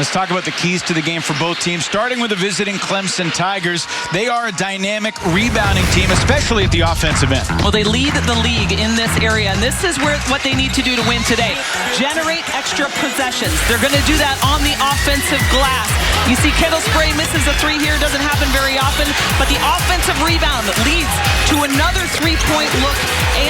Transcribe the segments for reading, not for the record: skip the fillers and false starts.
Let's talk about the keys to the game for both teams, starting with the visiting Clemson Tigers. They are a dynamic rebounding team, especially at the offensive end. Well, they lead the league in this area, and this is what they need to do to win today. Generate extra possessions. They're going to do that on the offensive glass. You see Kendall Spray misses a three here. Doesn't happen very often, but the offensive rebound leads to another three-point look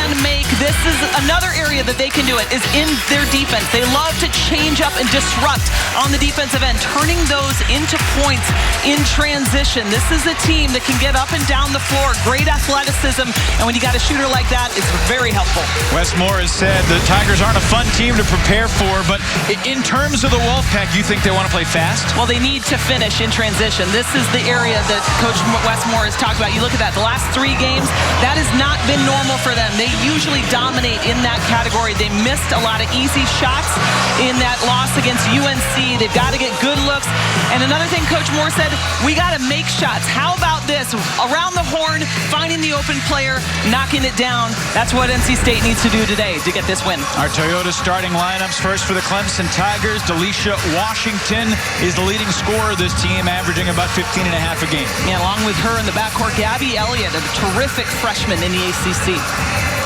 and make. This is another area that they can do it, is in their defense. They love to change up and disrupt on the defensive end, turning those into points in transition. This is a team that can get up and down the floor, great athleticism, and when you got a shooter like that, it's very helpful. Wes Moore has said the Tigers aren't a fun team to prepare for, but in terms of the Wolfpack, you think they want to play fast? Well, they need to finish in transition. This is the area that Coach Wes Moore has talked about. You look at that, the last 3 games, that has not been normal for them. They usually dominate in that category. They missed a lot of easy shots in that loss against UNC. They've got to get good looks. And another thing Coach Moore said, we got to make shots. How about this? Around the horn, finding the open player, knocking it down. That's what NC State needs to do today to get this win. Our Toyota starting lineups first for the Clemson Tigers. Delisha Washington is the leading scorer of this team, averaging about 15.5 a game. Yeah, along with her in the backcourt, Gabby Elliott, a terrific freshman in the ACC.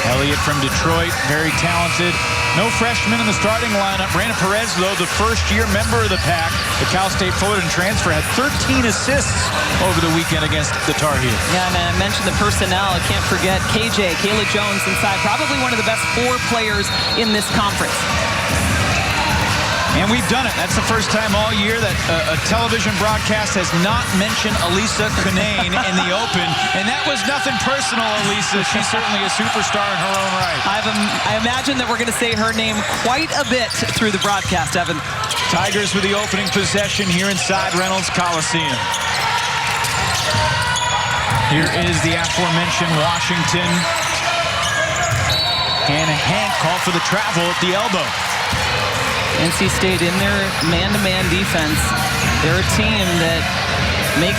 Elliott from Detroit, very talented. No freshman in the starting lineup. Brandon Perez, though, the first-year member of the pack, the Cal State Fullerton transfer, had 13 assists over the weekend against the Tar Heels. Yeah, and I mentioned the personnel. I can't forget KJ, Kayla Jones inside, probably one of the best 4 players in this conference. And we've done it. That's the first time all year that a television broadcast has not mentioned Elisa Cunane in the Open. And that was nothing personal, Elisa. She's certainly a superstar in her own right. I imagine that we're going to say her name quite a bit through the broadcast, Evan. Tigers with the opening possession here inside Reynolds Coliseum. Here is the aforementioned Washington. Hannah Hank called for the travel at the elbow. NC State in their man-to-man defense. They're a team that makes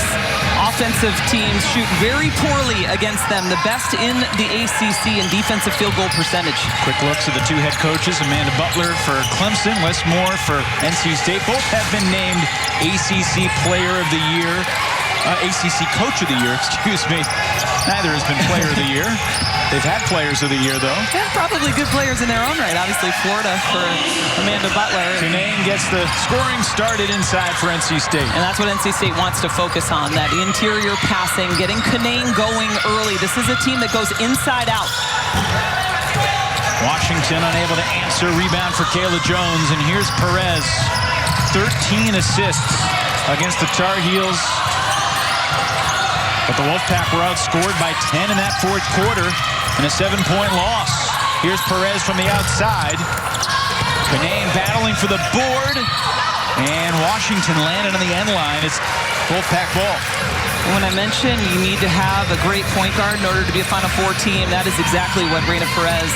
offensive teams shoot very poorly against them. The best in the ACC in defensive field goal percentage. Quick looks at the 2 head coaches. Amanda Butler for Clemson, Wes Moore for NC State. Both have been named ACC Player of the Year. ACC Coach of the Year, excuse me. Neither has been Player of the Year. They've had Players of the Year, though. Yeah, probably good players in their own right. Obviously, Florida for Amanda Butler. Cunane gets the scoring started inside for NC State. And that's what NC State wants to focus on, that interior passing, getting Cunane going early. This is a team that goes inside out. Washington unable to answer. Rebound for Kayla Jones. And here's Perez. 13 assists against the Tar Heels. But the Wolfpack were outscored by 10 in that 4th quarter in a 7-point loss. Here's Perez from the outside. Cunane battling for the board. And Washington landed on the end line. It's Wolfpack ball. When I mentioned you need to have a great point guard in order to be a Final Four team, that is exactly what Reina Perez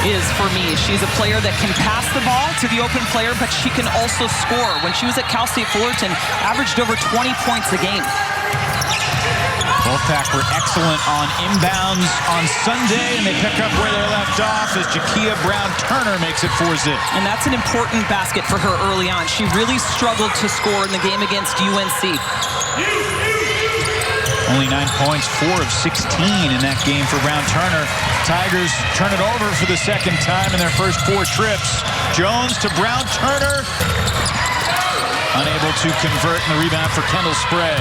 is for me. She's a player that can pass the ball to the open player, but she can also score. When she was at Cal State Fullerton, averaged over 20 points a game. Wolfpack were excellent on inbounds on Sunday, and they pick up where they left off as Jakia Brown-Turner makes it 4-zip. And that's an important basket for her early on. She really struggled to score in the game against UNC. Only 9 points, 4 of 16 in that game for Brown-Turner. Tigers turn it over for the 2nd time in their first 4 trips. Jones to Brown-Turner. Unable to convert, and the rebound for Kendall Spray.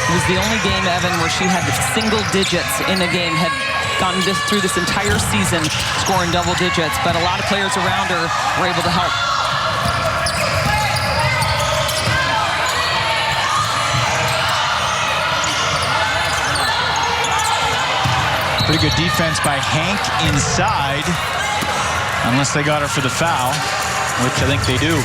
It was the only game, Evan, where she had single digits in a game, had gone through this entire season scoring double digits, but a lot of players around her were able to help. Pretty good defense by Hank inside, unless they got her for the foul, which I think they do.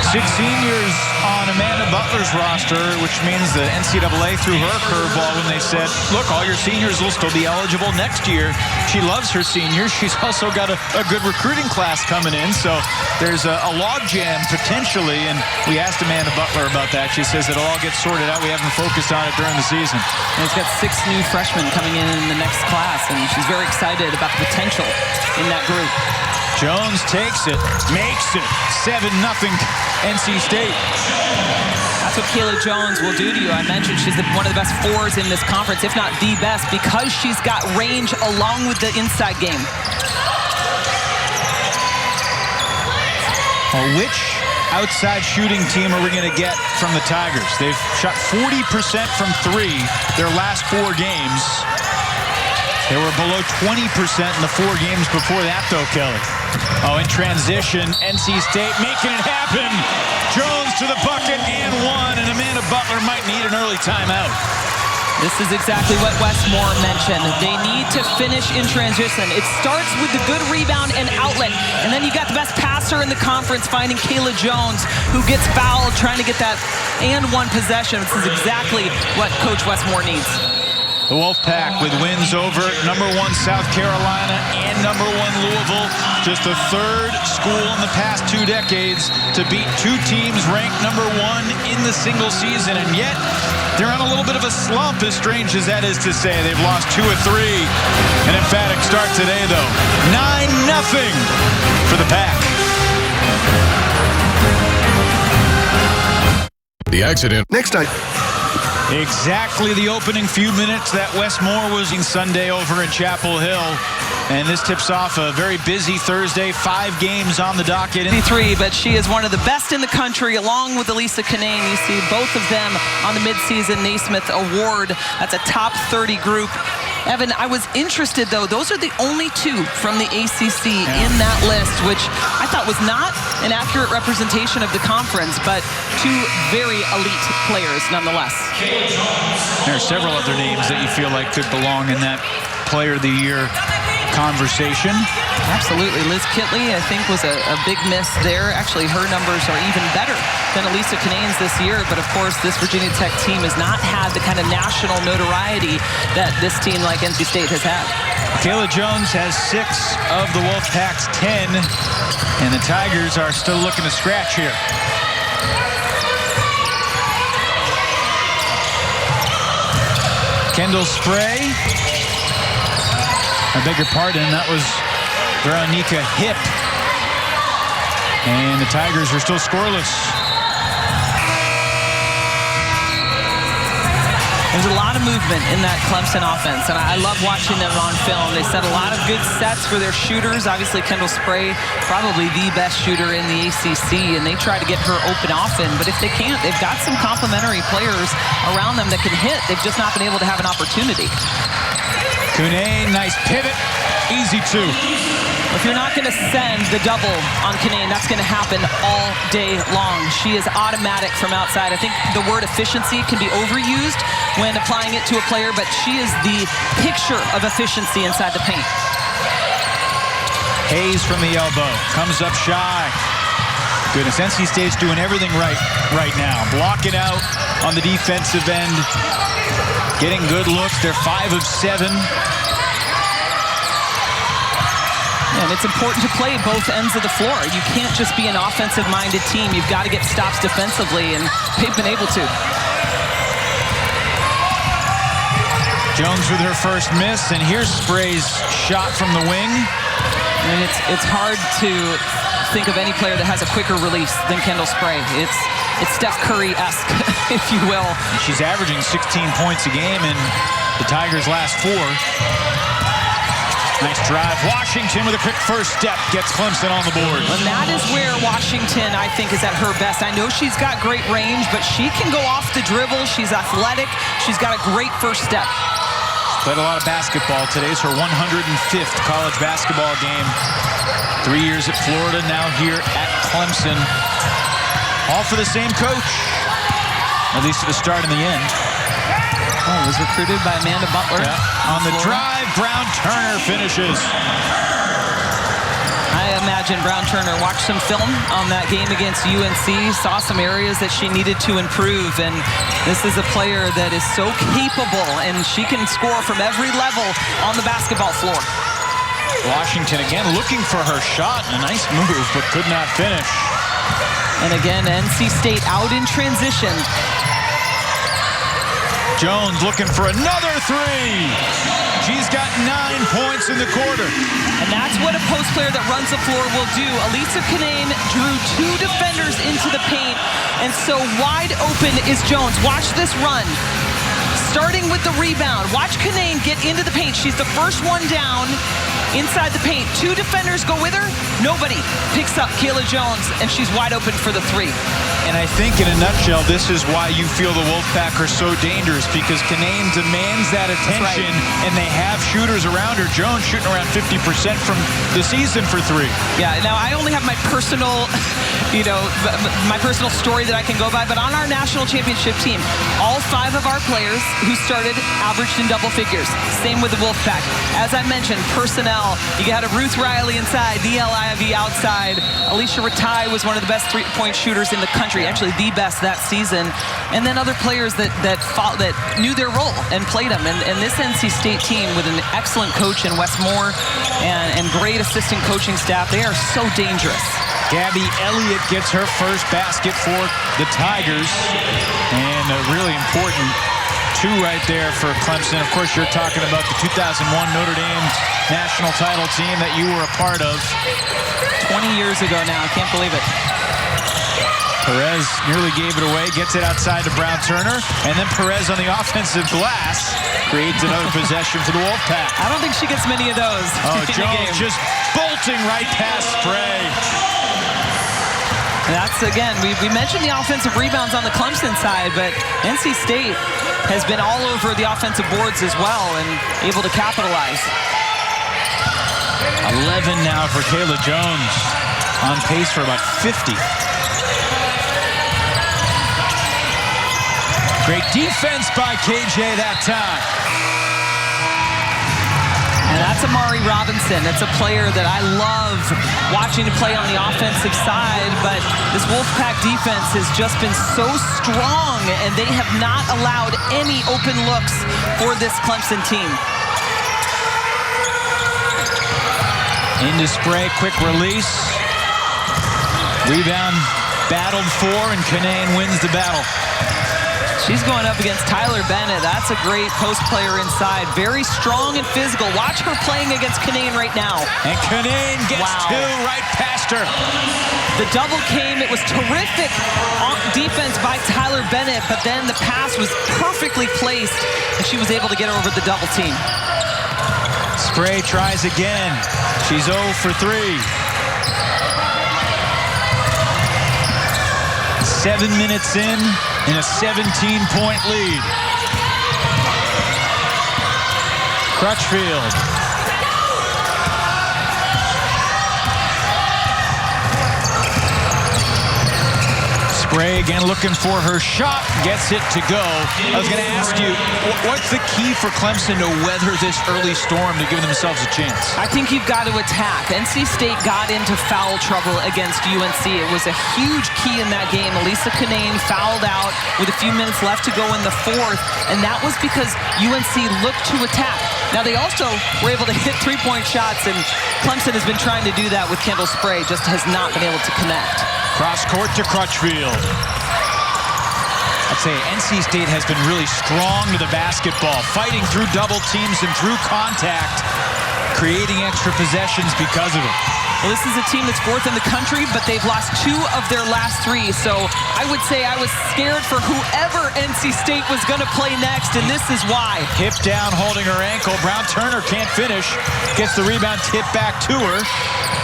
6 seniors on Amanda Butler's roster, which means the NCAA threw her a curveball when they said, look, all your seniors will still be eligible next year. She loves her seniors. She's also got a good recruiting class coming in, so there's a logjam potentially, and we asked Amanda Butler about that. She says it'll all get sorted out. We haven't focused on it during the season. And it's got 6 new freshmen coming in the next class, and she's very excited about the potential in that group. Jones takes it, makes it 7-0 NC State. That's what Kayla Jones will do to you. I mentioned she's one of the best fours in this conference, if not the best, because she's got range along with the inside game. Well, which outside shooting team are we going to get from the Tigers? They've shot 40% from three their last 4 games. They were below 20% in the 4 games before that, though, Kelly. Oh, in transition, NC State making it happen. Jones to the bucket and one, and Amanda Butler might need an early timeout. This is exactly what Westmore mentioned. They need to finish in transition. It starts with the good rebound and outlet, and then you got the best passer in the conference finding Kayla Jones, who gets fouled trying to get that and one possession. This is exactly what Coach Westmore needs. The Wolfpack with wins over #1 South Carolina and #1 Louisville. Just the 3rd school in the past 2 decades to beat 2 teams ranked #1 in the single season. And yet, they're on a little bit of a slump, as strange as that is to say. They've lost 2 of 3. An emphatic start today, though. 9-0 for the Pack. The accident. Next time. Exactly the opening few minutes that Westmore was in Sunday over in Chapel Hill. And this tips off a very busy Thursday. 5 games on the docket. 3, but she is one of the best in the country, along with Elisa Kinane. You see both of them on the midseason Naismith Award. That's a top 30 group. Evan, I was interested, though. Those are the only 2 from the ACC in that list, which I thought was not an accurate representation of the conference, but 2 very elite players nonetheless. There are several other names that you feel like could belong in that Player of the Year conversation. Absolutely. Liz Kitley, I think, was a big miss there. Actually, her numbers are even better than Elisa Kinane's this year. But, of course, this Virginia Tech team has not had the kind of national notoriety that this team like NC State has had. Kayla Jones has 6 of the Wolfpack's 10. And the Tigers are still looking to scratch here. Kendall Spray. I beg your pardon, that was Veronica Hip. And the Tigers are still scoreless. There's a lot of movement in that Clemson offense, and I love watching them on film. They set a lot of good sets for their shooters. Obviously, Kendall Spray, probably the best shooter in the ACC, and they try to get her open often. But if they can't, they've got some complementary players around them that can hit. They've just not been able to have an opportunity. Kinane, nice pivot, easy 2. If you're not going to send the double on Kinane, that's going to happen all day long. She is automatic from outside. I think the word efficiency can be overused when applying it to a player, but she is the picture of efficiency inside the paint. Hayes from the elbow, comes up shy. Goodness, NC State's doing everything right now. Blocking out on the defensive end. Getting good looks. They're 5 of 7. And it's important to play both ends of the floor. You can't just be an offensive-minded team. You've got to get stops defensively, and they've been able to. Jones with her first miss, and here's Spray's shot from the wing. And it's hard to think of any player that has a quicker release than Kendall Spray. It's Steph Curry-esque, if you will. She's averaging 16 points a game in the Tigers' last 4. Nice drive. Washington with a quick first step gets Clemson on the board. And that is where Washington, I think, is at her best. I know she's got great range, but she can go off the dribble. She's athletic. She's got a great first step. Played a lot of basketball. Today's her 105th college basketball game. 3 years at Florida, now here at Clemson. All for the same coach, at least at the start and the end. Oh, was recruited by Amanda Butler. Yeah. On the drive, Brown Turner finishes. I imagine Brown Turner watched some film on that game against UNC, saw some areas that she needed to improve, and this is a player that is so capable, and she can score from every level on the basketball floor. Washington again looking for her shot, and a nice move, but could not finish. And again, NC State out in transition. Jones looking for another three. She's got 9 points in the quarter. And that's what a post player that runs the floor will do. Elisa Canane drew 2 defenders into the paint, and so wide open is Jones. Watch this run. Starting with the rebound. Watch Canane get into the paint. She's the first one down inside the paint. 2 defenders go with her. Nobody picks up Kayla Jones, and she's wide open for the 3. And I think in a nutshell, this is why you feel the Wolfpack are so dangerous, because Canane demands that attention, and they have shooters around her. Jones shooting around 50% from the season for 3. Yeah, now I only have my personal, my personal story that I can go by, but on our national championship team, all 5 of our players who started averaged in double figures. Same with the Wolfpack. As I mentioned, personnel, you had a Ruth Riley inside, DL Ivy outside. Alicia Ratai was one of the best 3-point shooters in the country, actually the best that season. And then other players that knew their role and played them. And this NC State team with an excellent coach in Wes Moore and great assistant coaching staff, they are so dangerous. Gabby Elliott gets her first basket for the Tigers, and a really important 2 right there for Clemson. Of course, you're talking about the 2001 Notre Dame national title team that you were a part of. 20 years ago now, I can't believe it. Perez nearly gave it away, gets it outside to Brown-Turner, and then Perez on the offensive glass creates another possession for the Wolfpack. I don't think she gets many of those. Oh, Jones just bolting right past Spray. That's, again, we mentioned the offensive rebounds on the Clemson side, but NC State has been all over the offensive boards as well and able to capitalize. 11 now for Kayla Jones, on pace for about 50. Great defense by KJ that time. And that's Amari Robinson. That's a player that I love watching to play on the offensive side, but this Wolfpack defense has just been so strong, and they have not allowed any open looks for this Clemson team. Into Spray, quick release. Rebound battled for, and Canane wins the battle. She's going up against Tyler Bennett. That's a great post player inside. Very strong and physical. Watch her playing against Canane right now. And Canane gets 2 right past her. The double came. It was terrific on defense by Tyler Bennett, but then the pass was perfectly placed, and she was able to get over the double team. Spray tries again. She's 0 for 3. 7 minutes in a 17-point lead. Crutchfield. Spray again looking for her shot, gets it to go. I was going to ask you, what's the key for Clemson to weather this early storm to give themselves a chance? I think you've got to attack. NC State got into foul trouble against UNC. It was a huge key in that game. Elisa Canane fouled out with a few minutes left to go in the 4th, and that was because UNC looked to attack. Now, they also were able to hit 3-point shots, and Clemson has been trying to do that with Kendall Spray, just has not been able to connect. Cross court to Crutchfield. I'd say NC State has been really strong to the basketball, fighting through double teams and through contact, creating extra possessions because of it. Well, this is a team that's 4th in the country, but they've lost 2 of their last 3. So I would say I was scared for whoever NC State was going to play next, and this is why. Hip down, holding her ankle. Brown-Turner can't finish. Gets the rebound tipped back to her.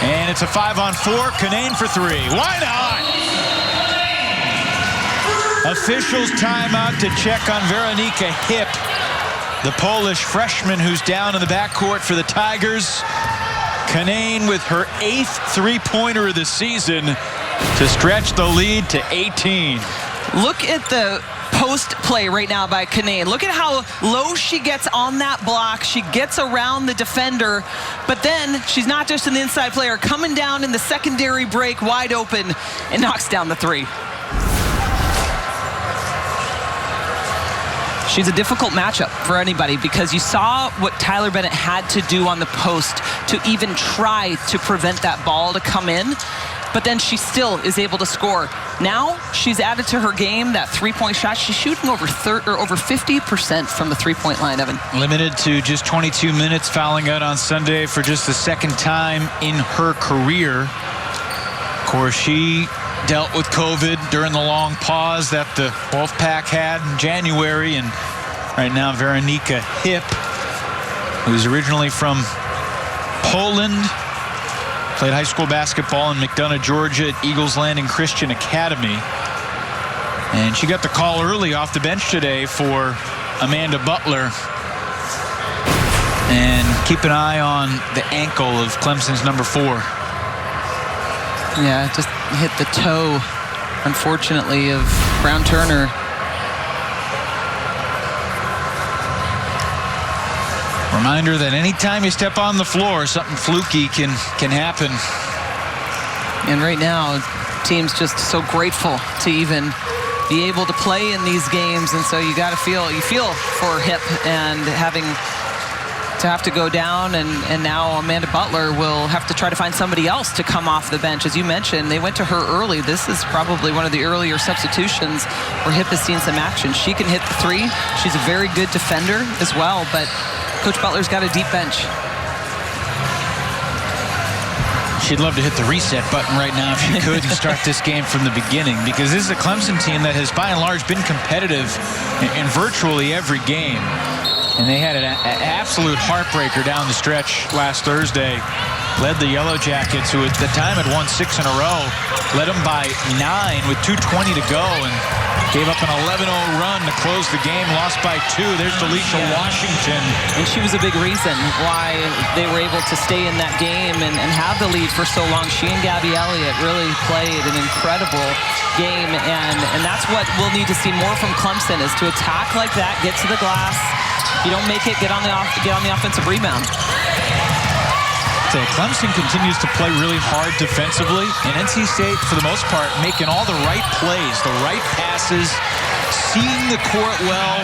And it's a 5-on-4. Canane for 3. Why not? Officials timeout to check on Weronika Hip, the Polish freshman who's down in the backcourt for the Tigers. Canane with her 8th 3-pointer of the season to stretch the lead to 18. Look at the post play right now by Canane. Look at how low she gets on that block. She gets around the defender, but then she's not just an inside player, coming down in the secondary break wide open and knocks down the 3. She's a difficult matchup for anybody because you saw what Tyler Bennett had to do on the post to even try to prevent that ball to come in. but then she still is able to score. Now she's added to her game that three-point shot. She's shooting over 50% from the three-point line, Evan. Limited to just 22 minutes, fouling out on Sunday for just the second time in her career. Of course, she dealt with COVID during the long pause that the Wolfpack had in January, and right now Weronika Hip, who's originally from Poland, played high school basketball in McDonough, Georgia at Eagles Landing Christian Academy. And she got the call early off the bench today for Amanda Butler. And keep an eye on the ankle of Clemson's number 4. Yeah, just hit the toe, unfortunately, of Brown Turner. Reminder that anytime you step on the floor, something fluky can happen. And right now, team's just so grateful to even be able to play in these games, and so you feel for Hip and having to have to go down, and now Amanda Butler will have to try to find somebody else to come off the bench. As you mentioned, they went to her early. This is probably one of the earlier substitutions where Hip has seen some action. She can hit the three. She's a very good defender as well, but Coach Butler's got a deep bench. She'd love to hit the reset button right now if she could and start this game from the beginning, because this is a Clemson team that has by and large been competitive in virtually every game. And they had an absolute heartbreaker down the stretch last Thursday. Led the Yellow Jackets, who at the time had won 6 in a row, led them by 9 with 2:20 to go, and gave up an 11-0 run to close the game, lost by 2. There's Delisha Washington. And she was a big reason why they were able to stay in that game and have the lead for so long. She and Gabby Elliott really played an incredible game, and that's what we'll need to see more from Clemson, is to attack like that, get to the glass. If you don't make it, get on the offensive rebound. Clemson continues to play really hard defensively, and NC State, for the most part, making all the right plays, the right passes, seeing the court well.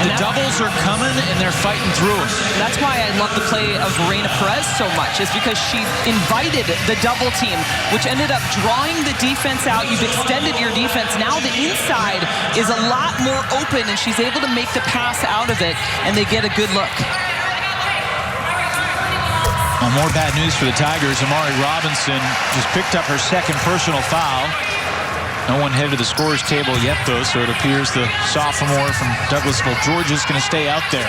The doubles are coming, and they're fighting through it. That's why I love the play of Reina Perez so much, is because she invited the double team, which ended up drawing the defense out. You've extended your defense. Now the inside is a lot more open, and she's able to make the pass out of it, and they get a good look. Well, more bad news for the Tigers. Amari Robinson just picked up her second personal foul. No one headed to the scorer's table yet, though, so it appears the sophomore from Douglasville, Georgia, is going to stay out there.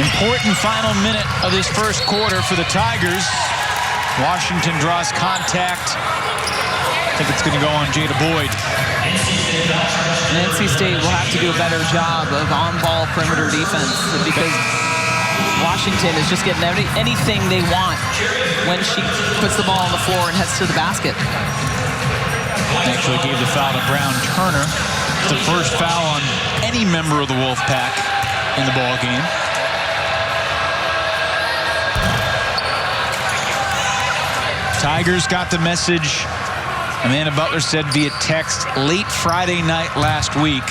Important final minute of this first quarter for the Tigers. Washington draws contact. I think it's going to go on Jada Boyd. And NC State will have to do a better job of on-ball perimeter defense, because Washington is just getting anything they want when she puts the ball on the floor and heads to the basket. Actually gave the foul to Brown Turner. It's the first foul on any member of the Wolfpack in the ball game. Tigers got the message, Amanda Butler said via text, late Friday night last week.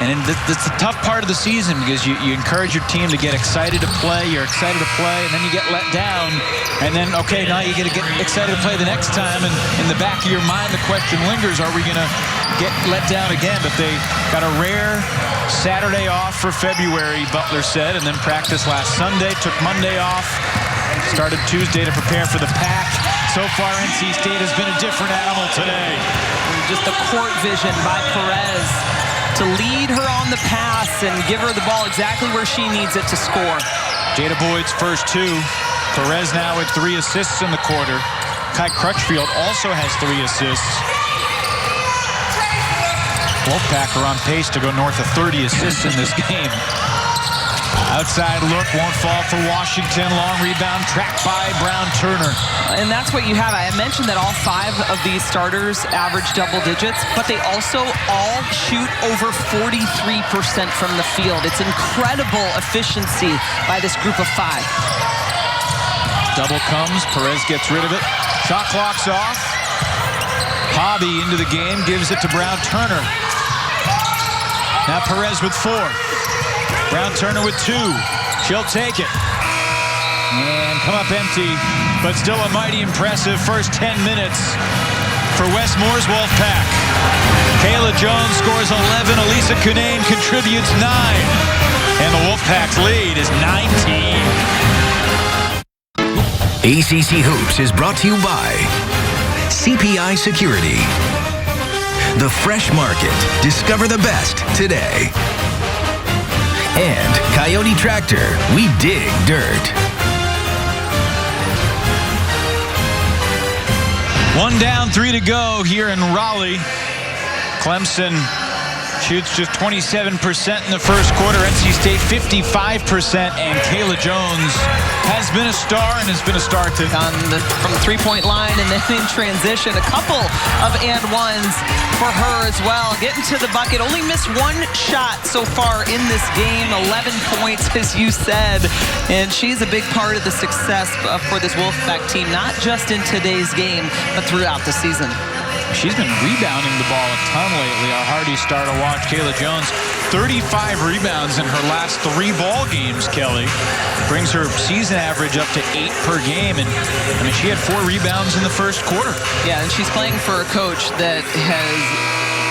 And that's the tough part of the season, because you encourage your team to get excited to play, you're excited to play, and then you get let down. And then, okay, now you get to get excited to play the next time, and in the back of your mind the question lingers, are we going to get let down again? But they got a rare Saturday off for February, Butler said, and then practiced last Sunday, took Monday off, started Tuesday to prepare for the Pack. So far, NC State has been a different animal today. Just the court vision by Perez to lead her on the pass and give her the ball exactly where she needs it to score. Jada Boyd's first 2. Perez now with 3 assists in the quarter. Kai Crutchfield also has 3 assists. Wolfpack are on pace to go north of 30 assists in this game. Outside look, won't fall for Washington. Long rebound, tracked by Brown Turner. And that's what you have. I mentioned that all 5 of these starters average double digits, but they also all shoot over 43% from the field. It's incredible efficiency by this group of 5. Double comes, Perez gets rid of it. Shot clock's off. Hobby into the game, gives it to Brown Turner. Now Perez with 4. Brown-Turner with 2. She'll take it. And come up empty, but still a mighty impressive first 10 minutes for West Moore's Wolfpack. Kayla Jones scores 11. Elisa Cunane contributes 9. And the Wolfpack's lead is 19. ACC Hoops is brought to you by CPI Security. The Fresh Market. Discover the best today. And Coyote Tractor. We dig dirt. 1 down, 3 to go here in Raleigh. Clemson shoots just 27% in the first quarter. NC State 55%, and Kayla Jones has been a star and has been a star from the three-point line and then in transition. A couple of and ones for her as well. Getting to the bucket. Only missed 1 shot so far in this game. 11 points, as you said. And she's a big part of the success for this Wolfpack team, not just in today's game, but throughout the season. She's been rebounding the ball a ton lately. Our Hardy star to watch. Kayla Jones, 35 rebounds in her last 3 ball games, Kelly. Brings her season average up to 8 per game. And I mean, she had 4 rebounds in the first quarter. Yeah, and she's playing for a coach that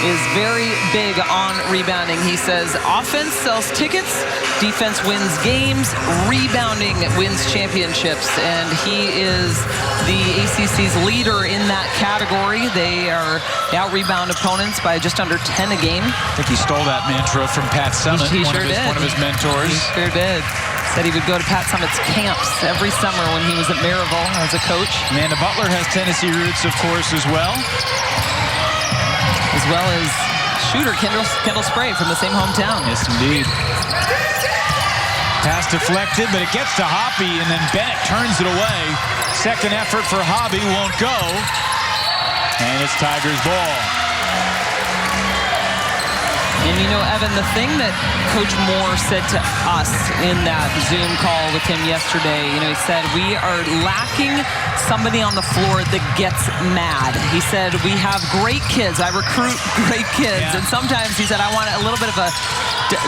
is very big on rebounding. He says offense sells tickets, defense wins games, rebounding wins championships, and he is the ACC's leader in that category. They out-rebound opponents by just under 10 a game. I think he stole that mantra from Pat Summitt, He sure did. One of his mentors. He sure did. Said he would go to Pat Summitt's camps every summer when he was at Maryville as a coach. Amanda Butler has Tennessee roots, of course, as well. As well as shooter Kendall Spray from the same hometown. Yes, indeed. Pass deflected, but it gets to Hoppy, and then Bennett turns it away. Second effort for Hobby won't go. And it's Tigers' ball. And you know, Evan, the thing that Coach Moore said to us in that Zoom call with him yesterday, you know, he said, we are lacking somebody on the floor that gets mad. He said, we have great kids. I recruit great kids. Yeah. And sometimes he said, I want a little bit of a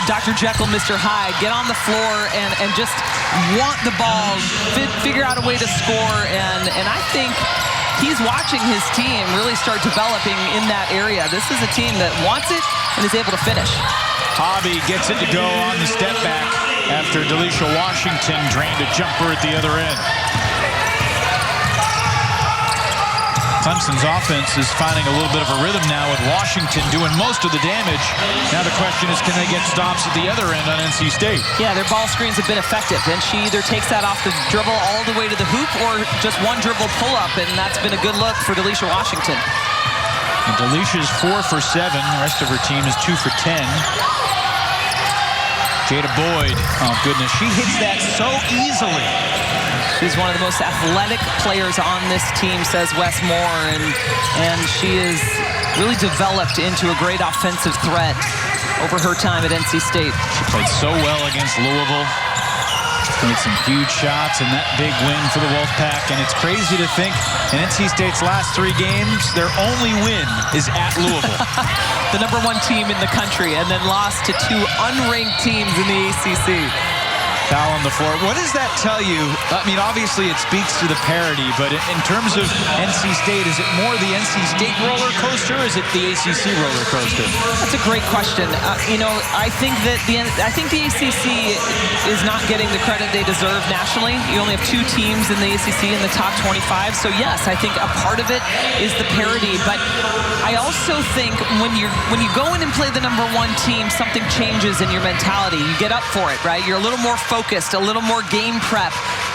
Dr. Jekyll, Mr. Hyde. Get on the floor and just want the ball, figure out a way to score. And I think he's watching his team really start developing in that area. This is a team that wants it and is able to finish. Hobby gets it to go on the step back after Delisha Washington drained a jumper at the other end. Clemson's offense is finding a little bit of a rhythm now with Washington doing most of the damage. Now the question is, can they get stops at the other end on NC State? Yeah, their ball screens have been effective, and she either takes that off the dribble all the way to the hoop or just one dribble pull-up, and that's been a good look for Delisha Washington. And Delisha's 4 for 7. The rest of her team is 2 for 10. Jada Boyd, oh goodness, she hits that so easily. She's one of the most athletic players on this team, says Wes Moore, and she is really developed into a great offensive threat over her time at NC State. She played so well against Louisville. Made some huge shots in that big win for the Wolfpack, and it's crazy to think in NC State's last 3 games, their only win is at Louisville. The #1 team in the country, and then lost to 2 unranked teams in the ACC. Foul on the floor. What does that tell you? I mean, obviously it speaks to the parity, but in terms of NC State, is it more the NC State roller coaster, or is it the ACC roller coaster? That's a great question. You know, I think the ACC is not getting the credit they deserve nationally. You only have 2 teams in the ACC in the top 25, so yes, I think a part of it is the parity. But I also think when you go in and play the #1 team, something changes in your mentality. You get up for it, right? You're a little more focused, a little more game prep.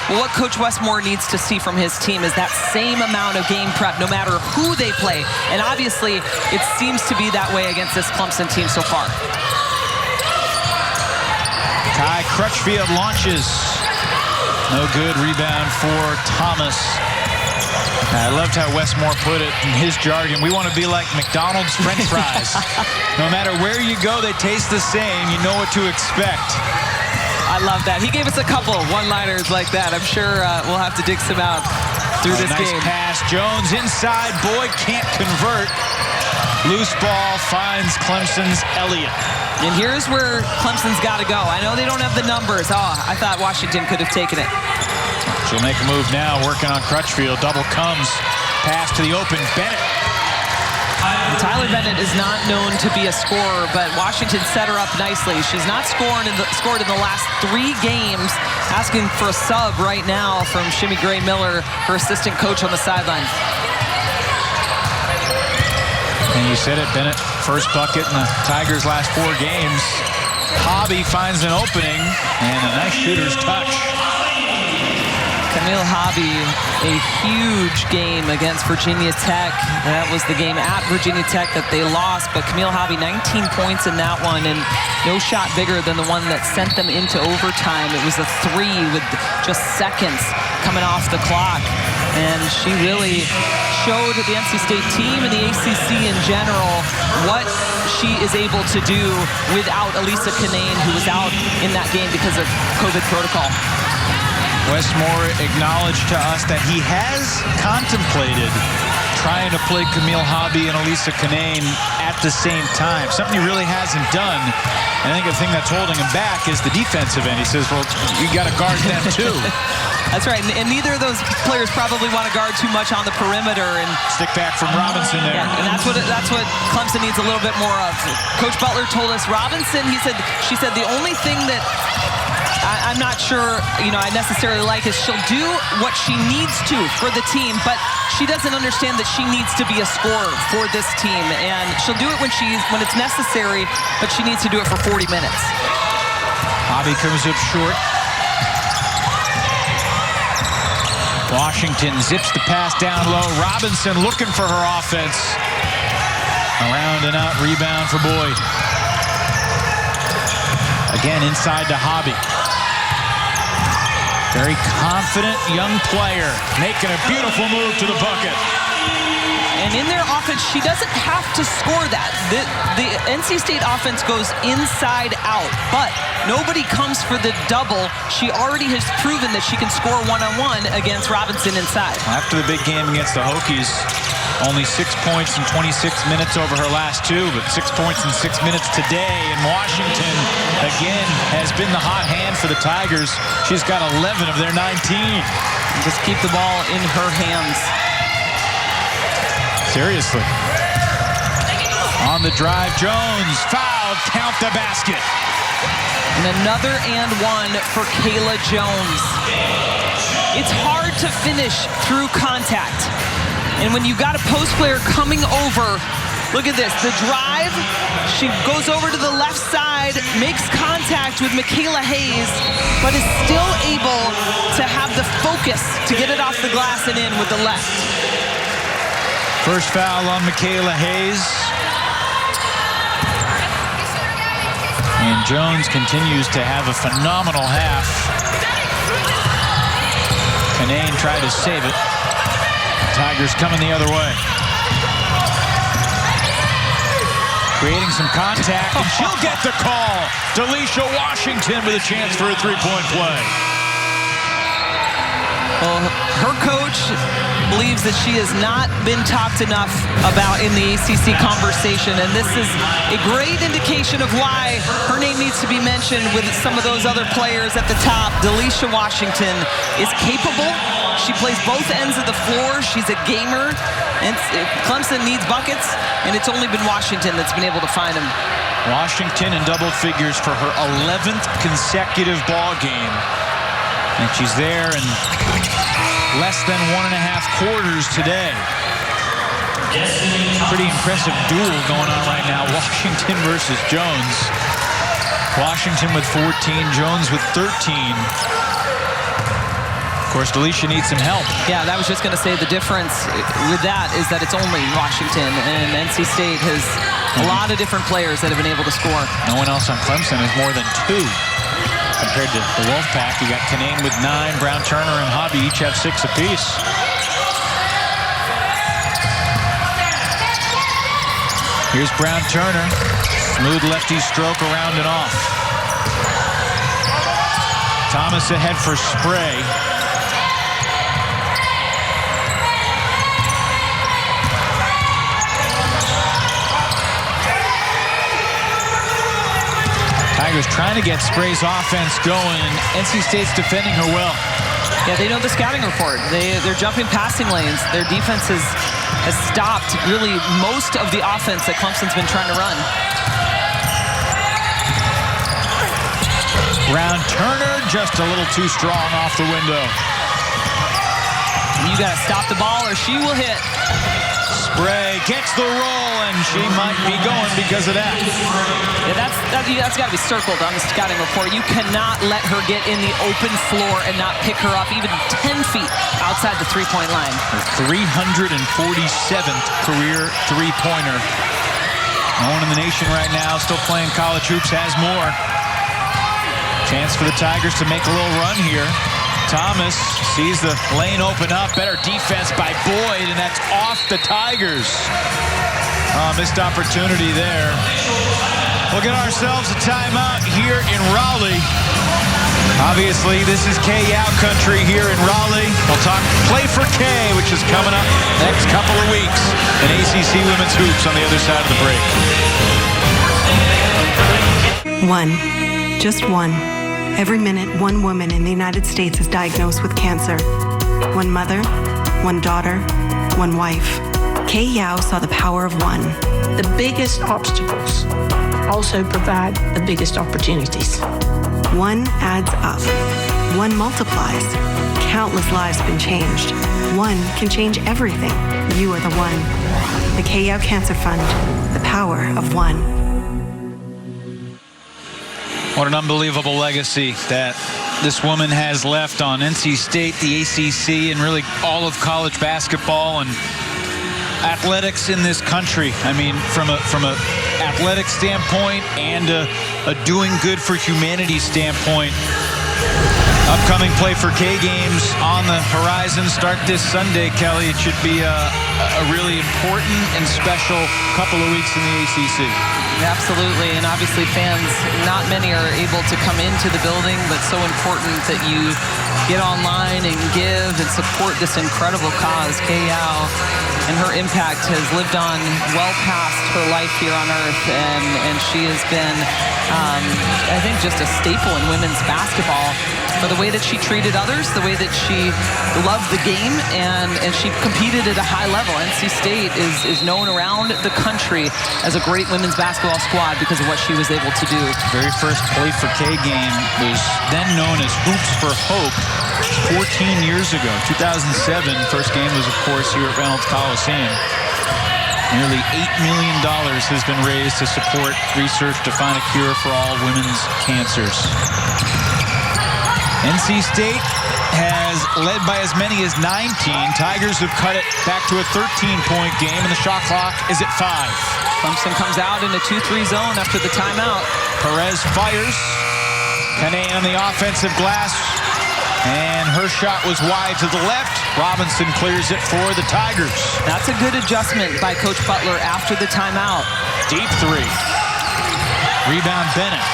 Well, what Coach Wes Moore needs to see from his team is that same amount of game prep, no matter who they play. And obviously, it seems to be that way against this Clemson team so far. Kai Crutchfield launches. No good. Rebound for Thomas. I loved how Wes Moore put it in his jargon. We want to be like McDonald's French fries. No matter where you go, they taste the same. You know what to expect. I love that. He gave us a couple one-liners like that. I'm sure we'll have to dig some out through this game. Nice pass. Jones inside. Boyd can't convert. Loose ball finds Clemson's Elliott. And here's where Clemson's got to go. I know they don't have the numbers. Oh, I thought Washington could have taken it. She'll make a move now, working on Crutchfield. Double comes. Pass to the open. Bennett. And Tyler Bennett is not known to be a scorer, but Washington set her up nicely. She's not scored in the last 3 games. Asking for a sub right now from Shimmy Gray Miller, her assistant coach on the sideline. And you said it, Bennett, first bucket in the Tigers' last 4 games. Hobby finds an opening, and a nice shooter's touch. Camille Hobby, a huge game against Virginia Tech. That was the game at Virginia Tech that they lost, but Camille Hobby, 19 points in that one, and no shot bigger than the one that sent them into overtime. It was a 3 with just seconds coming off the clock, and she really showed the NC State team and the ACC in general what she is able to do without Elisa Canane, who was out in that game because of COVID protocol. Westmore acknowledged to us that he has contemplated trying to play Camille Hobby and Elisa Canane at the same time, something he really hasn't done. And I think the thing that's holding him back is the defensive end. He says, well, you got to guard them too. That's right, and neither of those players probably want to guard too much on the perimeter. And stick back from Robinson there. Yeah, and that's what Clemson needs a little bit more of. Coach Butler told us Robinson, she said the only thing that I'm not sure, I necessarily like is she'll do what she needs to for the team, but she doesn't understand that she needs to be a scorer for this team, and she'll do it when it's necessary, but she needs to do it for 40 minutes. Hobby comes up short. Washington zips the pass down low. Robinson looking for her offense. Around and out rebound for Boyd. Again inside to Hobby. Very confident young player, making a beautiful move to the bucket. And in their offense, she doesn't have to score that. The NC State offense goes inside out, but nobody comes for the double. She already has proven that she can score one-on-one against Robinson inside. After the big game against the Hokies, only 6 points in 26 minutes over her last 2, but 6 points in 6 minutes today. And Washington, again, has been the hot hand for the Tigers. She's got 11 of their 19. Just keep the ball in her hands. Seriously. On the drive, Jones, foul, count the basket. And another and one for Kayla Jones. It's hard to finish through contact. And when you got a post player coming over, look at this, the drive, she goes over to the left side, makes contact with Michaela Hayes, but is still able to have the focus to get it off the glass and in with the left. First foul on Michaela Hayes. And Jones continues to have a phenomenal half. Canane tried to save it. Tigers coming the other way. Creating some contact, and she'll get the call. Delisha Washington with a chance for a three-point play. Well, her coach believes that she has not been talked enough about in the ACC conversation, and this is a great indication of why her name needs to be mentioned with some of those other players at the top. Delisha Washington is capable. She plays both ends of the floor. She's a gamer. And Clemson needs buckets, and it's only been Washington that's been able to find them. Washington in double figures for her 11th consecutive ball game. And she's there in less than 1.5 quarters today. Pretty impressive duel going on right now. Washington versus Jones. Washington with 14, Jones with 13. Of course, Delisha needs some help. Yeah, I was just going to say the difference with that is that it's only Washington, and NC State has a lot of different players that have been able to score. No one else on Clemson has more than 2. Compared to the Wolfpack, you got Canane with 9, Brown Turner and Hobby each have 6 apiece. Here's Brown Turner. Smooth lefty stroke around and off. Thomas ahead for Spray. Tigers trying to get Spray's offense going, and NC State's defending her well. Yeah, they know the scouting report. They're jumping passing lanes. Their defense has stopped really most of the offense that Clemson's been trying to run. Brown Turner just a little too strong off the window. You got to stop the ball or she will hit. Spray gets the roll, and she might be going because of that. Yeah, that's got to be circled on the scouting report. You cannot let her get in the open floor and not pick her up even 10 feet outside the three-point line. Her 347th career three-pointer. No one in the nation right now still playing college hoops has more. Chance for the Tigers to make a little run here. Thomas sees the lane open up. Better defense by Boyd, and that's off the Tigers. Missed opportunity there. We'll get ourselves a timeout here in Raleigh. Obviously, this is K-Yow country here in Raleigh. We'll talk Play for K, which is coming up next couple of weeks, and ACC Women's Hoops on the other side of the break. One. Just one. Every minute, one woman in the United States is diagnosed with cancer. One mother, one daughter, one wife. K-Yow saw the power of one. The biggest obstacles also provide the biggest opportunities. One adds up. One multiplies. Countless lives have been changed. One can change everything. You are the one. The K-Yow Cancer Fund. The power of one. What an unbelievable legacy that this woman has left on NC State, the ACC, and really all of college basketball and athletics in this country. I mean, from a athletic standpoint and a doing good for humanity standpoint. Upcoming Play for K games on the horizon start this Sunday, Kelly. It should be a really important and special couple of weeks in the ACC. Absolutely, and obviously fans, not many are able to come into the building, but so important that you get online and give and support this incredible cause. K-Yow and her impact has lived on well past her life here on earth, and she has been, I think, just a staple in women's basketball for the way that she treated others, the way that she loved the game, and she competed at a high level. NC State is known around the country as a great women's basketball squad because of what she was able to do. Very first Play for K game was then known as Hoops for Hope 14 years ago, 2007. First game was, of course, here at Reynolds Coliseum. Nearly $8 million has been raised to support research to find a cure for all women's cancers. NC State has led by as many as 19. Tigers have cut it back to a 13-point game, and the shot clock is at 5. Clemson comes out in a 2-3 zone after the timeout. Perez fires. Panay on the offensive glass, and her shot was wide to the left. Robinson clears it for the Tigers. That's a good adjustment by Coach Butler after the timeout. Deep three. Rebound Bennett.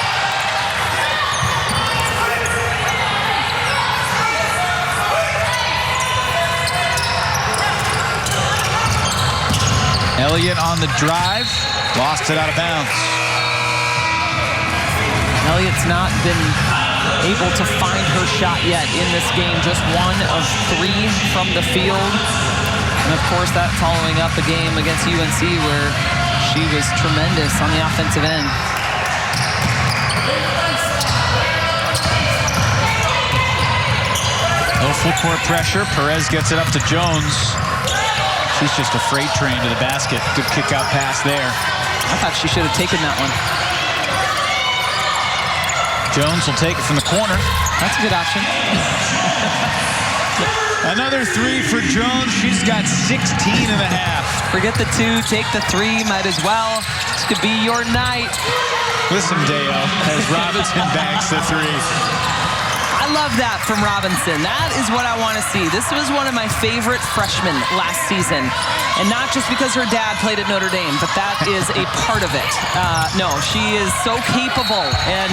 Elliott on the drive, lost it out of bounds. Elliott's not been able to find her shot yet in this game. Just 1 of 3 from the field. And of course, that following up a game against UNC where she was tremendous on the offensive end. No full court pressure. Perez gets it up to Jones. She's just a freight train to the basket. Good kick out pass there. I thought she should have taken that one. Jones will take it from the corner. That's a good option. Another 3 for Jones. She's got 16 and a half. Forget the 2, take the 3, might as well. This could be your night. Listen, Deo, as Robinson banks the 3. I love that from Robinson. That is what I want to see. This was one of my favorite freshmen last season. And not just because her dad played at Notre Dame, but that is a part of it. No, she is so capable. And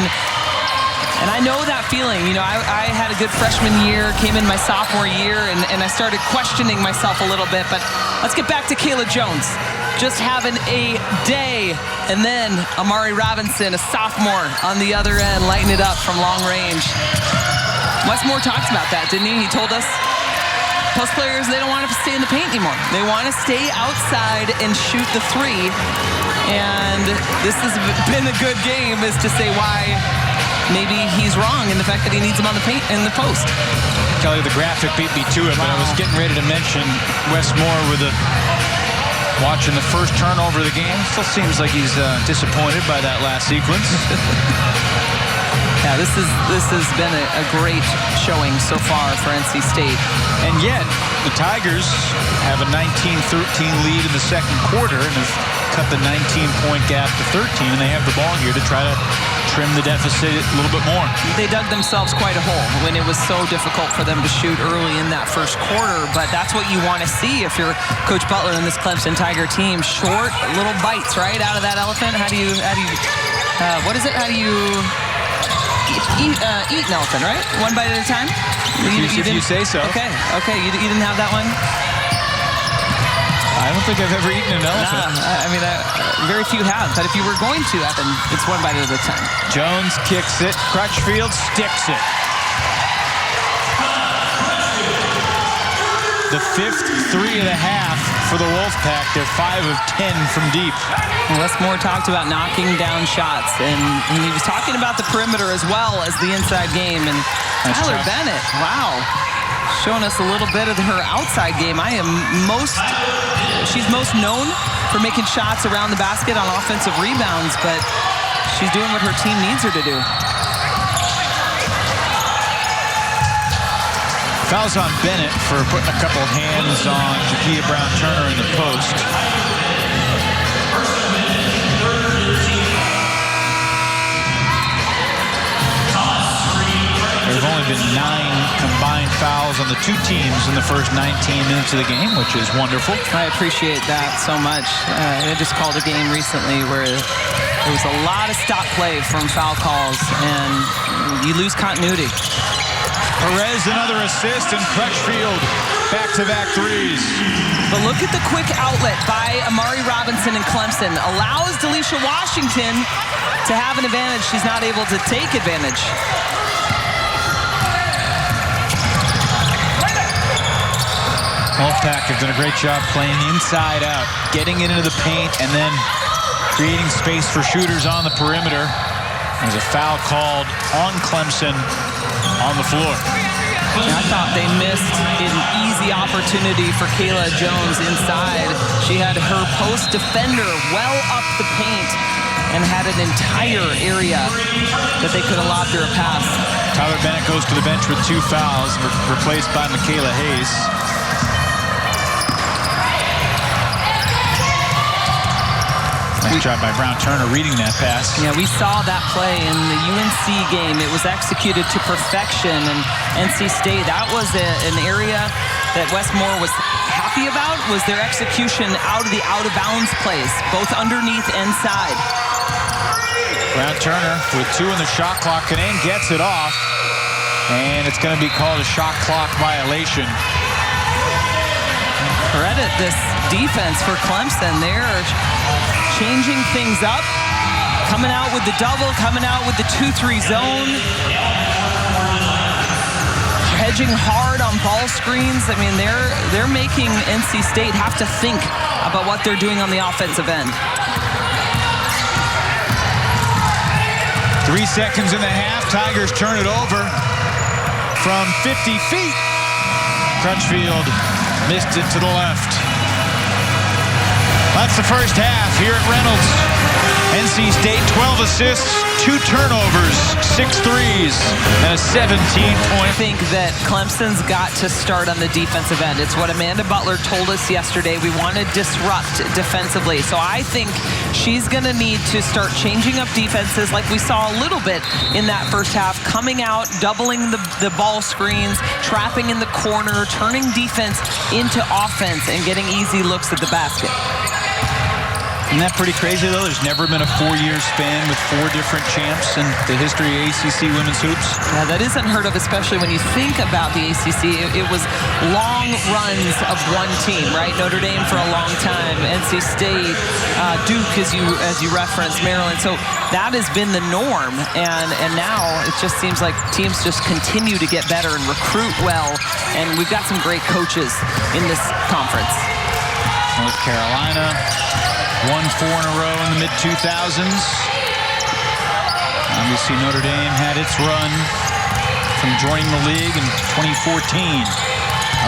I know that feeling. You know, I had a good freshman year, came in my sophomore year, and I started questioning myself a little bit. But let's get back to Kayla Jones. just having a day. And then Amari Robinson, a sophomore, on the other end, lighting it up from long range. Westmore talked about that, didn't he? He told us post players, they don't want to stay in the paint anymore. They want to stay outside and shoot the three. And this has been a good game as to say why maybe he's wrong in the fact that he needs him on the paint in the post. Kelly, the graphic beat me to it, but I was getting ready to mention Westmore with watching the first turnover of the game. Still seems like he's disappointed by that last sequence. Yeah, this has been a great showing so far for NC State. And yet, the Tigers have a 19-13 lead in the second quarter and have cut the 19-point gap to 13, and they have the ball here to try to trim the deficit a little bit more. They dug themselves quite a hole when it was so difficult for them to shoot early in that first quarter, but that's what you want to see if you're Coach Butler and this Clemson Tiger team. Short little bites, right, out of that elephant. How do you what is it? How do you eat an elephant, right? One bite at a time? If you say so. Okay, you didn't have that one? I don't think I've ever eaten an elephant. I mean, very few have, but if you were going to, Evan, it's one bite at a time. Jones kicks it. Crutchfield sticks it. The fifth three of the half for the Wolfpack. They're 5 of 10 from deep. Westmore talked about knocking down shots, and he was talking about the perimeter as well as the inside game. And Tyler Bennett, wow, showing us a little bit of her outside game. She's most known for making shots around the basket on offensive rebounds, but she's doing what her team needs her to do. Fouls on Bennett for putting a couple of hands on Jakia Brown-Turner in the post. There have only been 9 combined fouls on the two teams in the first 19 minutes of the game, which is wonderful. I appreciate that so much. I just called a game recently where there was a lot of stop play from foul calls, and you lose continuity. Perez, another assist, and Crutchfield back-to-back threes. But look at the quick outlet by Amari Robinson and Clemson. Allows Delisha Washington to have an advantage. She's not able to take advantage. Wolfpack have done a great job playing inside out, getting it into the paint, and then creating space for shooters on the perimeter. There's a foul called on Clemson on the floor. I thought they missed an easy opportunity for Kayla Jones inside. She had her post defender well up the paint and had an entire area that they could have lobbed her a pass. Tyler Bennett goes to the bench with 2 fouls, replaced by Michaela Hayes. Nice job by Brown-Turner reading that pass. Yeah, we saw that play in the UNC game. It was executed to perfection, and NC State, that was an area that Westmore was happy about, was their execution out of the out-of-bounds plays, both underneath and side. Brown-Turner with 2 in the shot clock. Canaan gets it off, and it's going to be called a shot clock violation. Credit this defense for Clemson. They're changing things up, coming out with the double, coming out with the 2-3 zone, hedging hard on ball screens. I mean, they're making NC State have to think about what they're doing on the offensive end. 3 seconds in the half. Tigers turn it over from 50 feet. Crutchfield missed it to the left. That's the first half here at Reynolds. NC State, 12 assists, 2 turnovers, 6 threes, and a 17-point. I think that Clemson's got to start on the defensive end. It's what Amanda Butler told us yesterday. We want to disrupt defensively. So I think she's going to need to start changing up defenses like we saw a little bit in that first half, coming out, doubling the ball screens, trapping in the corner, turning defense into offense, and getting easy looks at the basket. Isn't that pretty crazy, though? There's never been a 4-year span with 4 different champs in the history of ACC women's hoops. Yeah, that isn't heard of, especially when you think about the ACC. It was long runs of one team, right? Notre Dame for a long time, NC State, Duke, as you referenced, Maryland. So that has been the norm, and now it just seems like teams just continue to get better and recruit well, and we've got some great coaches in this conference. North Carolina won 4 in a row in the mid-2000s. Obviously, Notre Dame had its run from joining the league in 2014.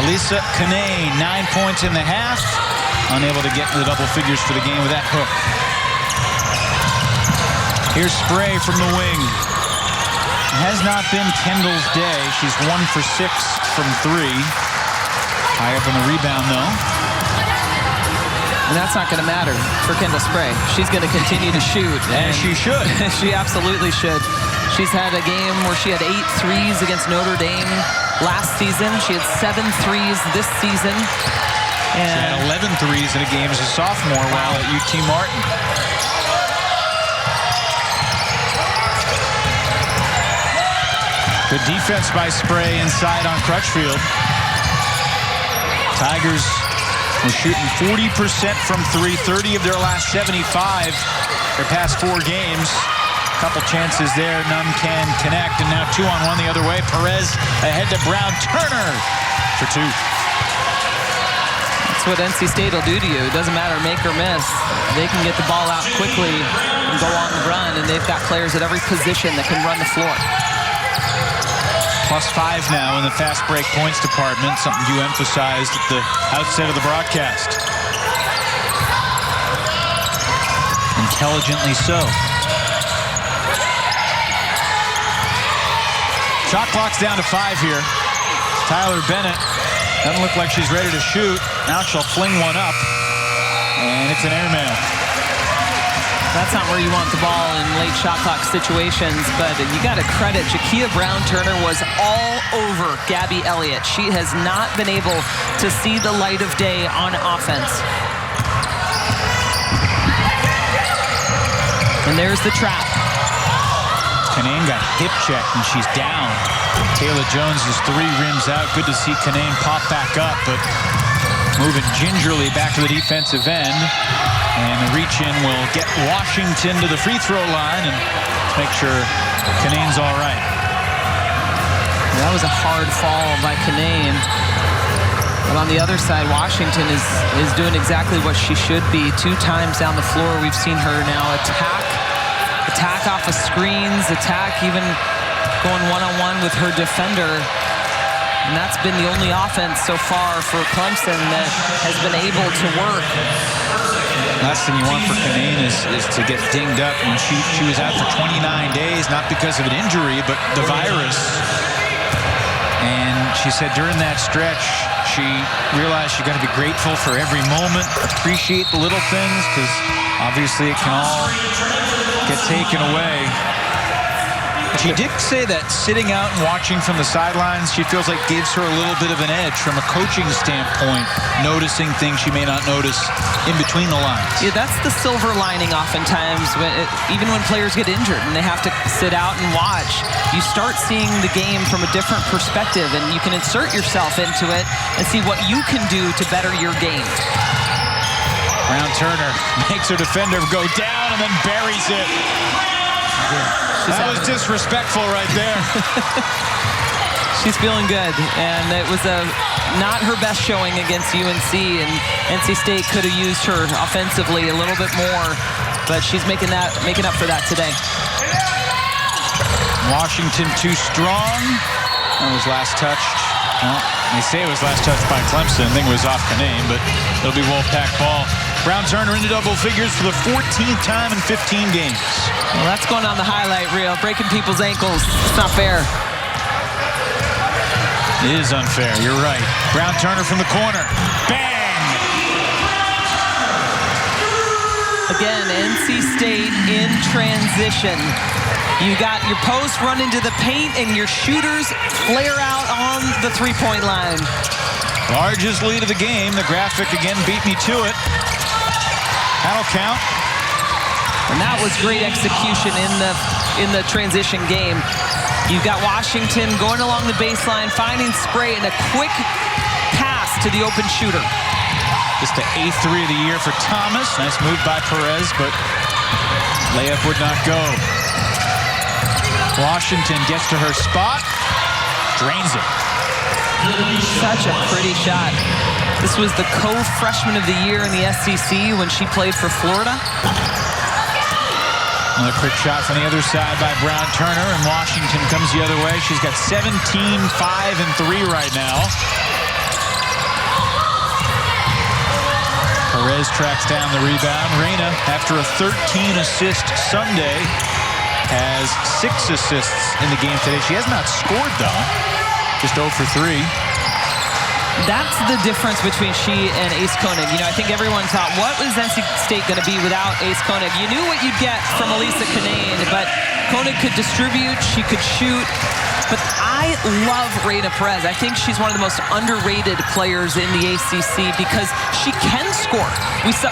Alisa Kanay, 9 points in the half. Unable to get to the double figures for the game with that hook. Here's Spray from the wing. It has not been Kendall's day. She's 1 for 6 from 3. High up on the rebound, though. And that's not going to matter for Kendall Spray. She's going to continue to shoot. And she should. She absolutely should. She's had a game where she had 8 threes against Notre Dame last season. She had 7 threes this season. And she had 11 threes in a game as a sophomore while at UT Martin. Good defense by Spray inside on Crutchfield. Tigers were shooting 40% from 3, 30 of their last 75 their past 4 games. A couple chances there, none can connect, and now 2-on-1 the other way. Perez ahead to Brown. Turner for 2. That's what NC State will do to you. It doesn't matter, make or miss. They can get the ball out quickly and go on the run, and they've got players at every position that can run the floor. +5 now in the fast break points department, something you emphasized at the outset of the broadcast. Intelligently so. Shot clock's down to 5 here. Tyler Bennett doesn't look like she's ready to shoot. Now she'll fling one up, and it's an airmail. That's not where you want the ball in late shot clock situations, but you got to credit Jakia Brown-Turner was all over Gabby Elliott. She has not been able to see the light of day on offense. And there's the trap. Kanane got hip checked and she's down. Taylor Jones's 3 rims out. Good to see Kanane pop back up, but moving gingerly back to the defensive end. And the reach-in will get Washington to the free throw line and make sure Kanane's all right. That was a hard fall by Kanane. But on the other side, Washington is doing exactly what she should be. 2 times down the floor, we've seen her now attack off of screens, attack even going one-on-one with her defender. And that's been the only offense so far for Clemson that has been able to work. Last thing you want for Kanane is to get dinged up. And she was out for 29 days, not because of an injury, but the virus. And she said during that stretch, she realized she's got to be grateful for every moment, appreciate the little things, because obviously it can all get taken away. She did say that sitting out and watching from the sidelines, she feels like gives her a little bit of an edge from a coaching standpoint, noticing things she may not notice in between the lines. Yeah, that's the silver lining oftentimes, even when players get injured and they have to sit out and watch. You start seeing the game from a different perspective, and you can insert yourself into it and see what you can do to better your game. Brown-Turner makes her defender go down and then buries it. That was disrespectful right there. She's feeling good, and it was not her best showing against UNC, and NC State could have used her offensively a little bit more, but she's making up for that today. Washington too strong. That was last touched. Well, they say it was last touched by Clemson. I think it was off Kanane, but it'll be Wolfpack ball. Brown-Turner into double figures for the 14th time in 15 games. Well, that's going on the highlight reel, breaking people's ankles. It's not fair. It is unfair, you're right. Brown-Turner from the corner. Bang! Again, NC State in transition. You got your post run into the paint and your shooters flare out on the three-point line. Largest lead of the game. The graphic again beat me to it. That'll count. And that was great execution in the transition game. You've got Washington going along the baseline, finding Spray, and a quick pass to the open shooter. Just the 8th three of the year for Thomas. Nice move by Perez, but layup would not go. Washington gets to her spot, drains it. Such a pretty shot. This was the co-freshman of the year in the SEC when she played for Florida. Another quick shot from the other side by Brown Turner, and Washington comes the other way. She's got 17, 5, and 3 right now. Perez tracks down the rebound. Reyna, after a 13-assist Sunday, has 6 assists in the game today. She has not scored, though. Just 0 for 3. That's the difference between she and Ace Koenig. You know, I think everyone thought, what was NC State going to be without Ace Koenig? You knew what you'd get from Elisa Kanane, but Koenig could distribute, she could shoot. But I love Reyna Perez. I think she's one of the most underrated players in the ACC because she can score.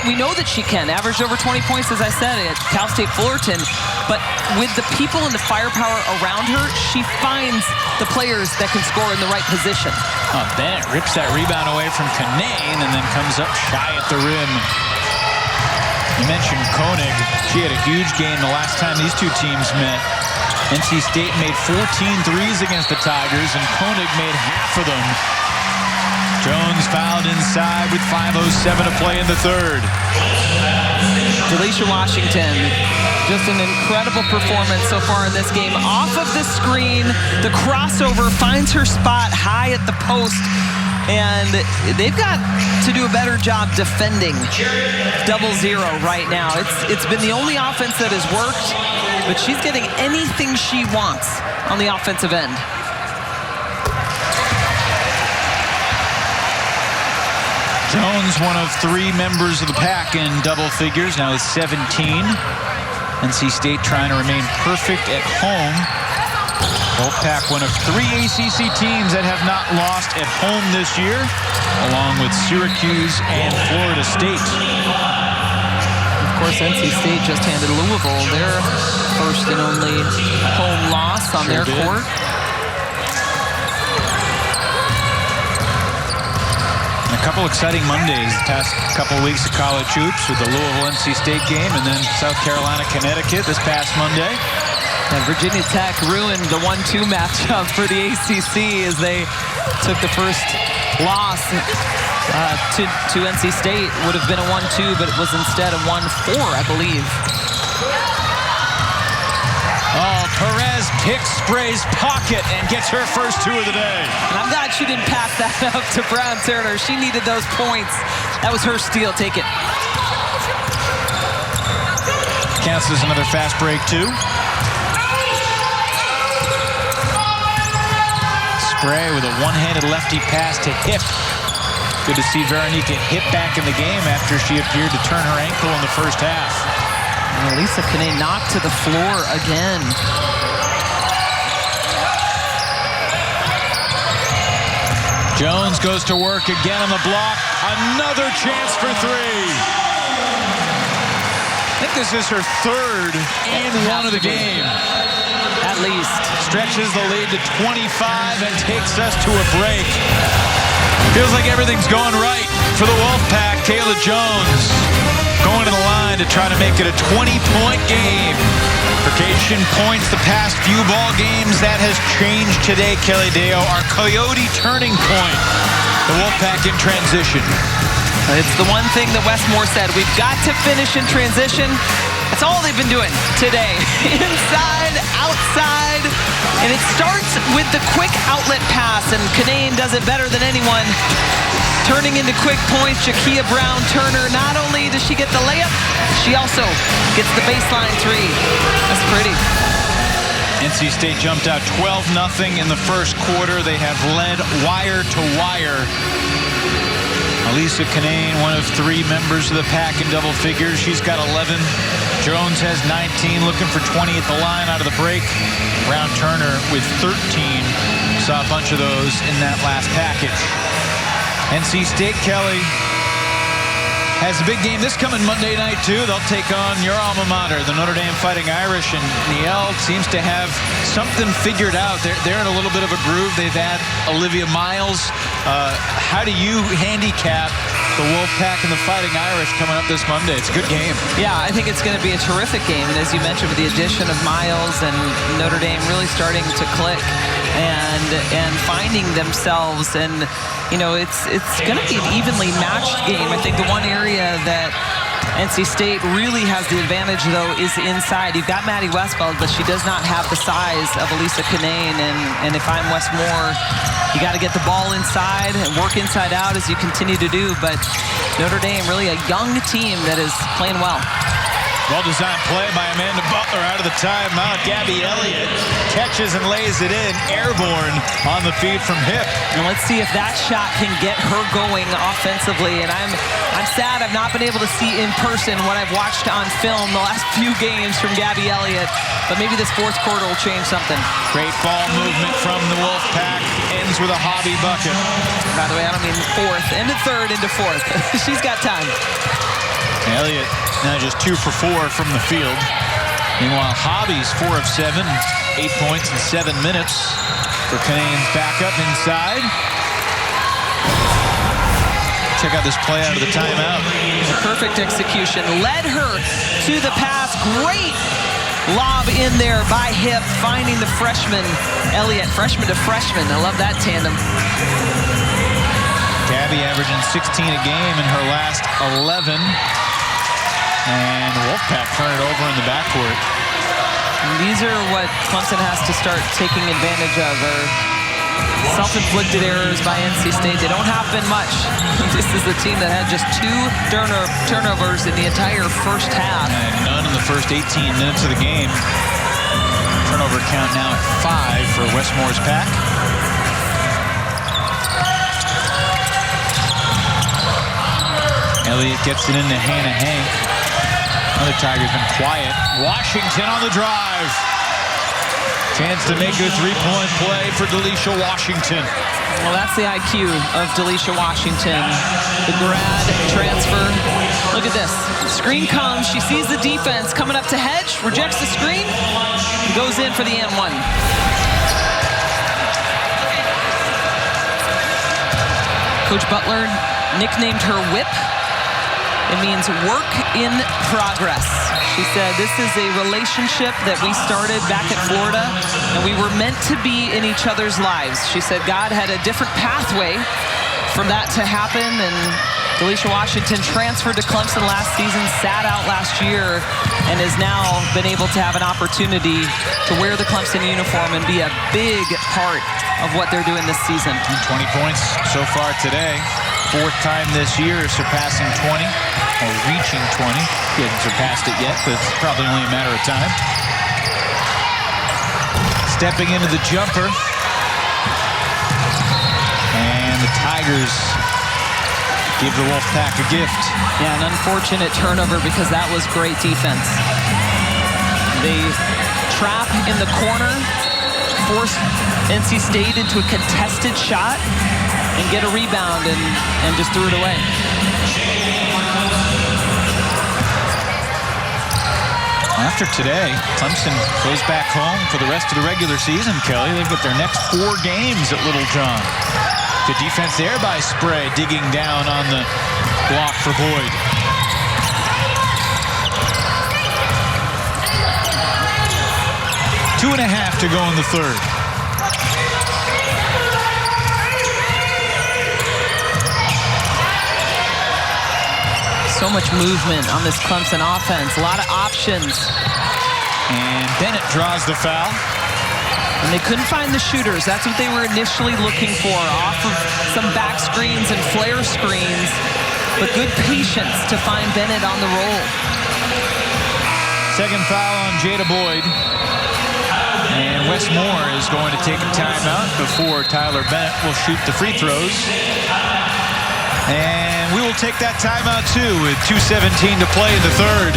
We know that she can. Averaged over 20 points, as I said, at Cal State Fullerton. But with the people and the firepower around her, she finds the players that can score in the right position. Oh, Bennett rips that rebound away from Kanane and then comes up shy at the rim. You mentioned Koenig. She had a huge game the last time these two teams met. NC State made 14 threes against the Tigers, and Koenig made half of them. Jones fouled inside with 5:07 to play in the third. Delisha Washington, just an incredible performance so far in this game. Off of the screen, the crossover finds her spot high at the post, and they've got to do a better job defending 0-0 right now. It's been the only offense that has worked, but she's getting anything she wants on the offensive end. Jones, one of 3 members of the pack in double figures, now is 17. NC State trying to remain perfect at home. Wolfpack, one of 3 ACC teams that have not lost at home this year, along with Syracuse and Florida State. Of course, NC State just handed Louisville their first and only home loss on their court. A couple exciting Mondays the past couple weeks of college hoops with the Louisville-NC State game, and then South Carolina-Connecticut this past Monday. And Virginia Tech ruined the 1-2 matchup for the ACC as they took the first loss to NC State. Would have been a 1-2, but it was instead a 1-4, I believe. Oh, Perez picks Spray's pocket and gets her first 2 of the day. And I'm glad she didn't pass that up to Brown Turner. She needed those points. That was her steal. Take it. Counts as another fast break, too. Spray with a one-handed lefty pass to Hip. Good to see Veronica Hip back in the game after she appeared to turn her ankle in the first half. And Elisa Kanane knocked to the floor again. Jones goes to work again on the block. Another chance for 3. I think this is her 3rd and 1 of the game. At least. Stretches the lead to 25 and takes us to a break. Feels like everything's going right for the Wolfpack. Kayla Jones going to the line to try to make it a 20-point game. Vacation points the past few ball games. That has changed today, Kelly Deo. Our Coyote turning point. The Wolfpack in transition. It's the one thing that Westmore said. We've got to finish in transition. That's all they've been doing today. Inside, outside. And it starts with the quick outlet pass, and Kanane does it better than anyone. Turning into quick points, Jakia Brown Turner. Not only does she get the layup, she also gets the baseline 3. That's pretty. NC State jumped out 12-0 in the first quarter. They have led wire to wire. Elisa Kanane, one of 3 members of the pack in double figures. She's got 11. Jones has 19, looking for 20 at the line out of the break. Brown Turner with 13. Saw a bunch of those in that last package. NC State, Kelly, has a big game this coming Monday night, too. They'll take on your alma mater, the Notre Dame Fighting Irish, and Niel seems to have something figured out. They're in a little bit of a groove. They've had Olivia Miles. How do you handicap the Wolfpack and the Fighting Irish coming up this Monday? It's a good game. Yeah, I think it's going to be a terrific game. And as you mentioned, with the addition of Miles and Notre Dame really starting to click and finding themselves, and you know, it's going to be an evenly matched game. I think the one area that NC State really has the advantage, though, is inside. You've got Maddie Westfeld, but she does not have the size of Elisa Kinane. And if I'm Westmore, you got to get the ball inside and work inside out as you continue to do. But Notre Dame, really a young team that is playing well. Well-designed play by Amanda Butler out of the timeout. Gabby Elliott catches and lays it in, airborne on the feed from Hip. And let's see if that shot can get her going offensively. And I'm sad I've not been able to see in person what I've watched on film the last few games from Gabby Elliott. But maybe this fourth quarter will change something. Great ball movement from the Wolfpack. Ends with a hobby bucket. By the way, I don't mean fourth, into third, into fourth. She's got time. Elliott now just 2 for 4 from the field. Meanwhile, Hobby's 4 of 7, 8 points in 7 minutes for Canane's backup inside. Check out this play out of the timeout. Perfect execution. Led her to the pass. Great lob in there by Hip, finding the freshman, Elliott. Freshman to freshman. I love that tandem. Gabby averaging 16 a game in her last 11. And Wolfpack turn it over in the backcourt. And these are what Clemson has to start taking advantage of, are self-inflicted errors by NC State. They don't happen much. This is the team that had just 2 turnovers in the entire first half. And none in the first 18 minutes of the game. Turnover count now at 5 for Westmore's Pack. Elliott gets it into Hannah Hank. Another Tiger's been quiet. Washington on the drive. Chance to make a 3-point play for Delisha Washington. Well, that's the IQ of Delisha Washington. The grad transfer. Look at this. Screen comes. She sees the defense coming up to hedge. Rejects the screen. Goes in for the N1. Coach Butler nicknamed her Whip. It means work in progress. She said this is a relationship that we started back at Florida, and we were meant to be in each other's lives. She said God had a different pathway for that to happen, and Delisha Washington transferred to Clemson last season, sat out last year, and has now been able to have an opportunity to wear the Clemson uniform and be a big part of what they're doing this season. 20 points so far today. 4th time this year surpassing 20, or reaching 20. He hasn't surpassed it yet, but it's probably only a matter of time. Stepping into the jumper. And the Tigers give the Wolfpack a gift. Yeah, an unfortunate turnover because that was great defense. They trap in the corner, force NC State into a contested shot, and get a rebound and just threw it away. After today, Clemson goes back home for the rest of the regular season, Kelly. They've got their next 4 games at Little John. Good defense there by Spray, digging down on the block for Boyd. Two and a half to go in the third. So much movement on this Clemson offense. A lot of options. And Bennett draws the foul. And they couldn't find the shooters. That's what they were initially looking for, off of some back screens and flare screens. But good patience to find Bennett on the roll. Second foul on Jada Boyd. And Westmore is going to take a timeout before Tyler Bennett will shoot the free throws. And we will take that timeout too with 2:17 to play in the third.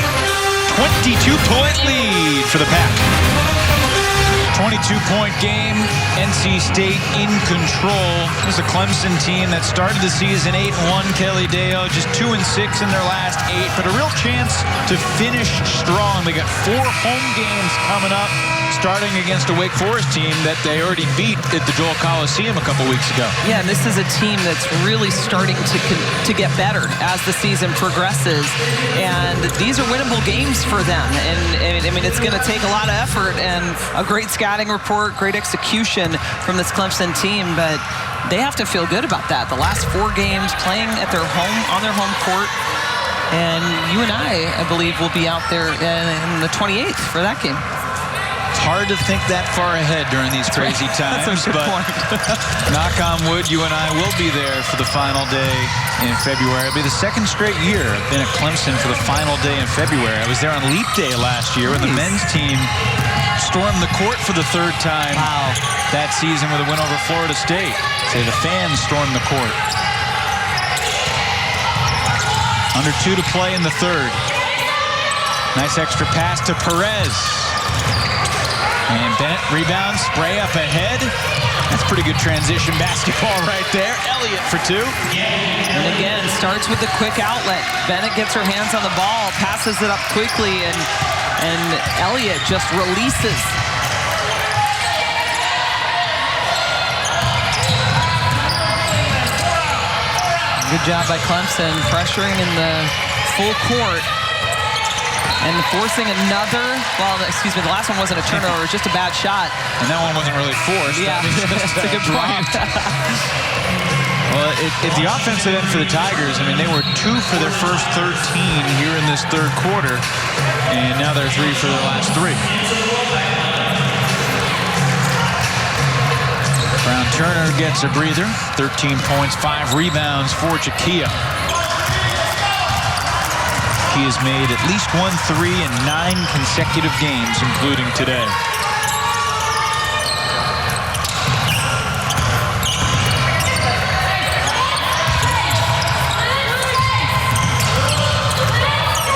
22-point lead for the Pack. 22-point game. NC State in control. This is a Clemson team that started the season 8-1. Kelly Deo just 2-6 in their last 8, but a real chance to finish strong. They got 4 home games coming up, starting against a Wake Forest team that they already beat at the Joel Coliseum a couple weeks ago. Yeah, and this is a team that's really starting to get better as the season progresses, and these are winnable games for them. And I mean, it's going to take a lot of effort and a great scouting report, great execution from this Clemson team, but they have to feel good about that. The last 4 games playing at their home, on their home court, and you and I believe, will be out there in the 28th for that game. It's hard to think that far ahead during these crazy times, but knock on wood, you and I will be there for the final day in February. It'll be the 2nd straight year I've been at Clemson for the final day in February. I was there on Leap Day last year when the men's team stormed the court for the 3rd time that season with a win over Florida State. Say the fans stormed the court. Under 2 to play in the 3rd. Nice extra pass to Perez. And Bennett rebounds, Spray up ahead. That's pretty good transition basketball right there. Elliott for 2. And again, starts with the quick outlet. Bennett gets her hands on the ball, passes it up quickly, and Elliott just releases. Good job by Clemson, pressuring in the full court. And forcing another, the last one wasn't a turnover, it was just a bad shot. And that one wasn't really forced. Yeah, that's a good point. Well, at the offensive end for the Tigers, I mean, they were 2 for their first 13 here in this 3rd quarter, and now they're 3 for their last 3. Brown Turner gets a breather, 13 points, 5 rebounds for Jakia. He has made at least 1 3 in 9 consecutive games, including today.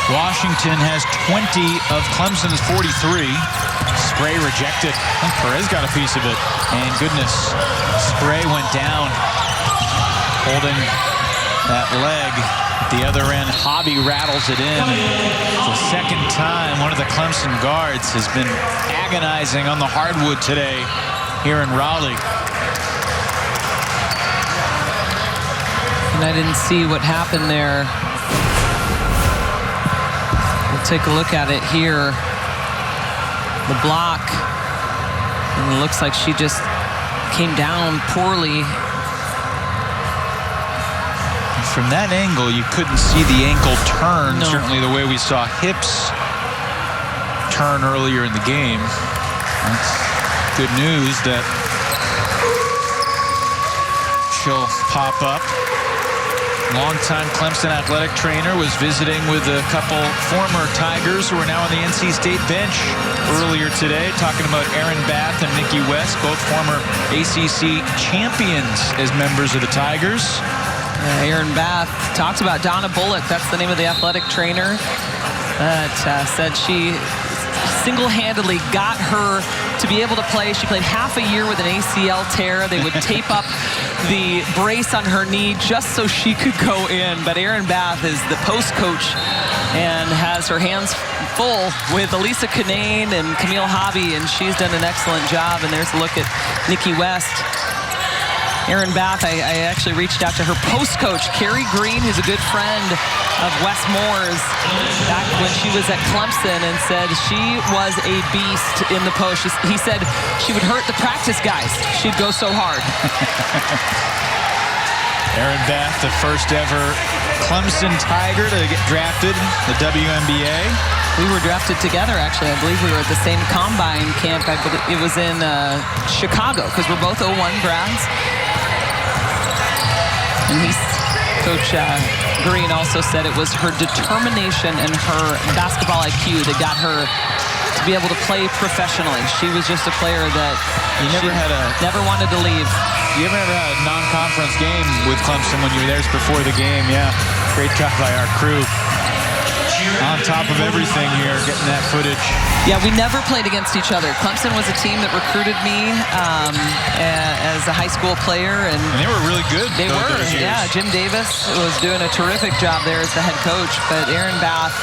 Washington has 20 of Clemson's 43. Spray rejected. Perez got a piece of it. And goodness, Spray went down, holding that leg. The other end, Hobby rattles it in. It's the 2nd time one of the Clemson guards has been agonizing on the hardwood today here in Raleigh. And I didn't see what happened there. We'll take a look at it here. The block. And it looks like she just came down poorly. From that angle, you couldn't see the ankle turn, certainly the way we saw hips turn earlier in the game. That's good news that she'll pop up. Longtime Clemson athletic trainer was visiting with a couple former Tigers who are now on the NC State bench earlier today, talking about Erin Bath and Nikki West, both former ACC champions as members of the Tigers. Erin Bath talks about Donna Bullock. That's the name of the athletic trainer that said she single-handedly got her to be able to play. She played half a year with an ACL tear. They would tape up the brace on her knee just so she could go in. But Erin Bath is the post coach and has her hands full with Elisa Canane and Camille Hobby, and she's done an excellent job. And there's a look at Nikki West. Erin Bath, I actually reached out to her post coach, Carrie Green, who's a good friend of Wes Moore's, back when she was at Clemson, and said she was a beast in the post. He said she would hurt the practice guys. She'd go so hard. Erin Bath, the first ever Clemson Tiger to get drafted in the WNBA. We were drafted together, actually. I believe we were at the same combine camp. I believe it was in Chicago, because we're both 01 grads. And Coach Green also said it was her determination and her basketball IQ that got her to be able to play professionally. She was just a player that never wanted to leave. You ever had a non-conference game with Clemson when you were there before the game? Yeah, great job by our crew. on top of everything here, getting that footage. Yeah, we never played against each other. Clemson was a team that recruited me as a high school player. And they were really good. They were, yeah. Jim Davis was doing a terrific job there as the head coach. But Erin Bath,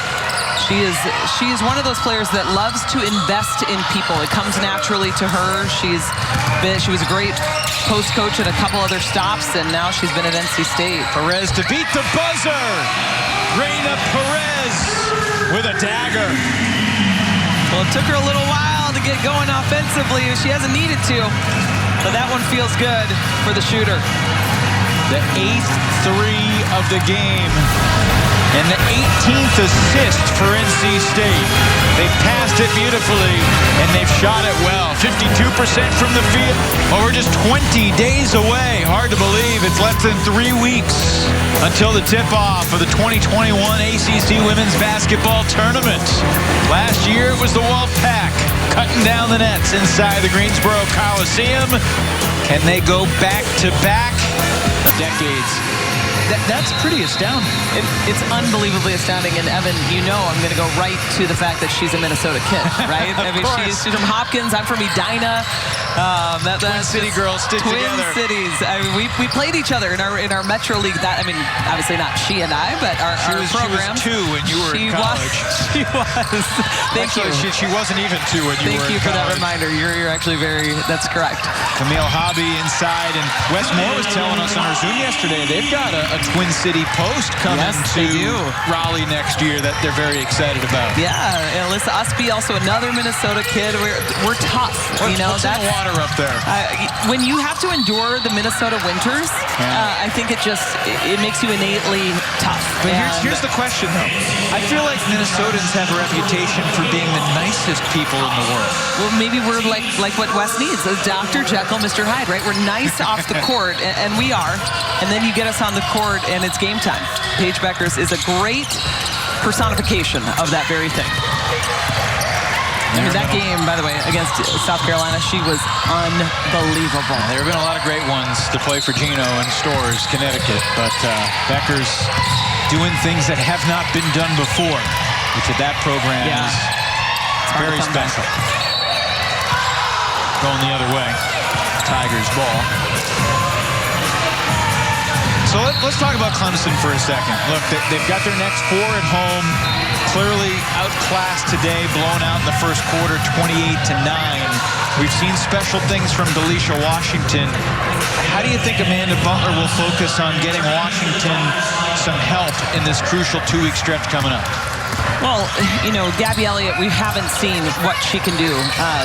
she is one of those players that loves to invest in people. It comes naturally to her. She was a great post coach at a couple other stops, and now she's been at NC State. Perez to beat the buzzer. Reina Perez with a dagger. Well, it took her a little while to get going offensively. She hasn't needed to, but that one feels good for the shooter. The 8th three of the game. And the 18th assist for NC State. They passed it beautifully, and they've shot it well. 52% from the field. Well, we're just 20 days away. Hard to believe. It's less than 3 weeks until the tip-off of the 2021 ACC Women's Basketball Tournament. Last year, it was the Wolfpack cutting down the nets inside the Greensboro Coliseum. Can they go back-to-back? Decades. That's pretty astounding. It's unbelievably astounding. And Evan, you know I'm going to go right to the fact that she's a Minnesota kid, right? I mean, she's from Hopkins. I'm from Edina. Twin City girls stick together. Twin Cities. I mean, we played each other in our Metro League. Obviously not she and I, but our program. She was 2 when you were in college. She was. Thank you. She wasn't even 2 when you were in college. Thank you for that reminder. You're actually that's correct. Camille Hobby inside, and Wes Moore was telling us on our Zoom yesterday they've got a Twin City Post coming to Raleigh next year that they're very excited about. Yeah, and Alyssa Usby, also another Minnesota kid. We're tough. What's in the water up there? When you have to endure the Minnesota winters, I think it makes you innately tough. But here's the question, though. I feel like Minnesotans have a reputation for being the nicest people in the world. Well, maybe we're like what Wes needs, Dr. Jekyll, Mr. Hyde, right? We're nice off the court, and we are. And then you get us on the court, and it's game time. Paige Beckers is a great personification of that very thing. I mean, that game, by the way, against South Carolina, she was unbelievable. There have been a lot of great ones to play for Gino in Storrs, Connecticut, but Beckers doing things that have not been done before, which at that program is very special. Going the other way. Tigers ball. So let's talk about Clemson for a second. Look, they've got their next 4 at home. Clearly outclassed today, blown out in the first quarter, 28-9. We've seen special things from Delisha Washington. How do you think Amanda Butler will focus on getting Washington some help in this crucial 2-week stretch coming up? Well, you know, Gabby Elliott, we haven't seen what she can do.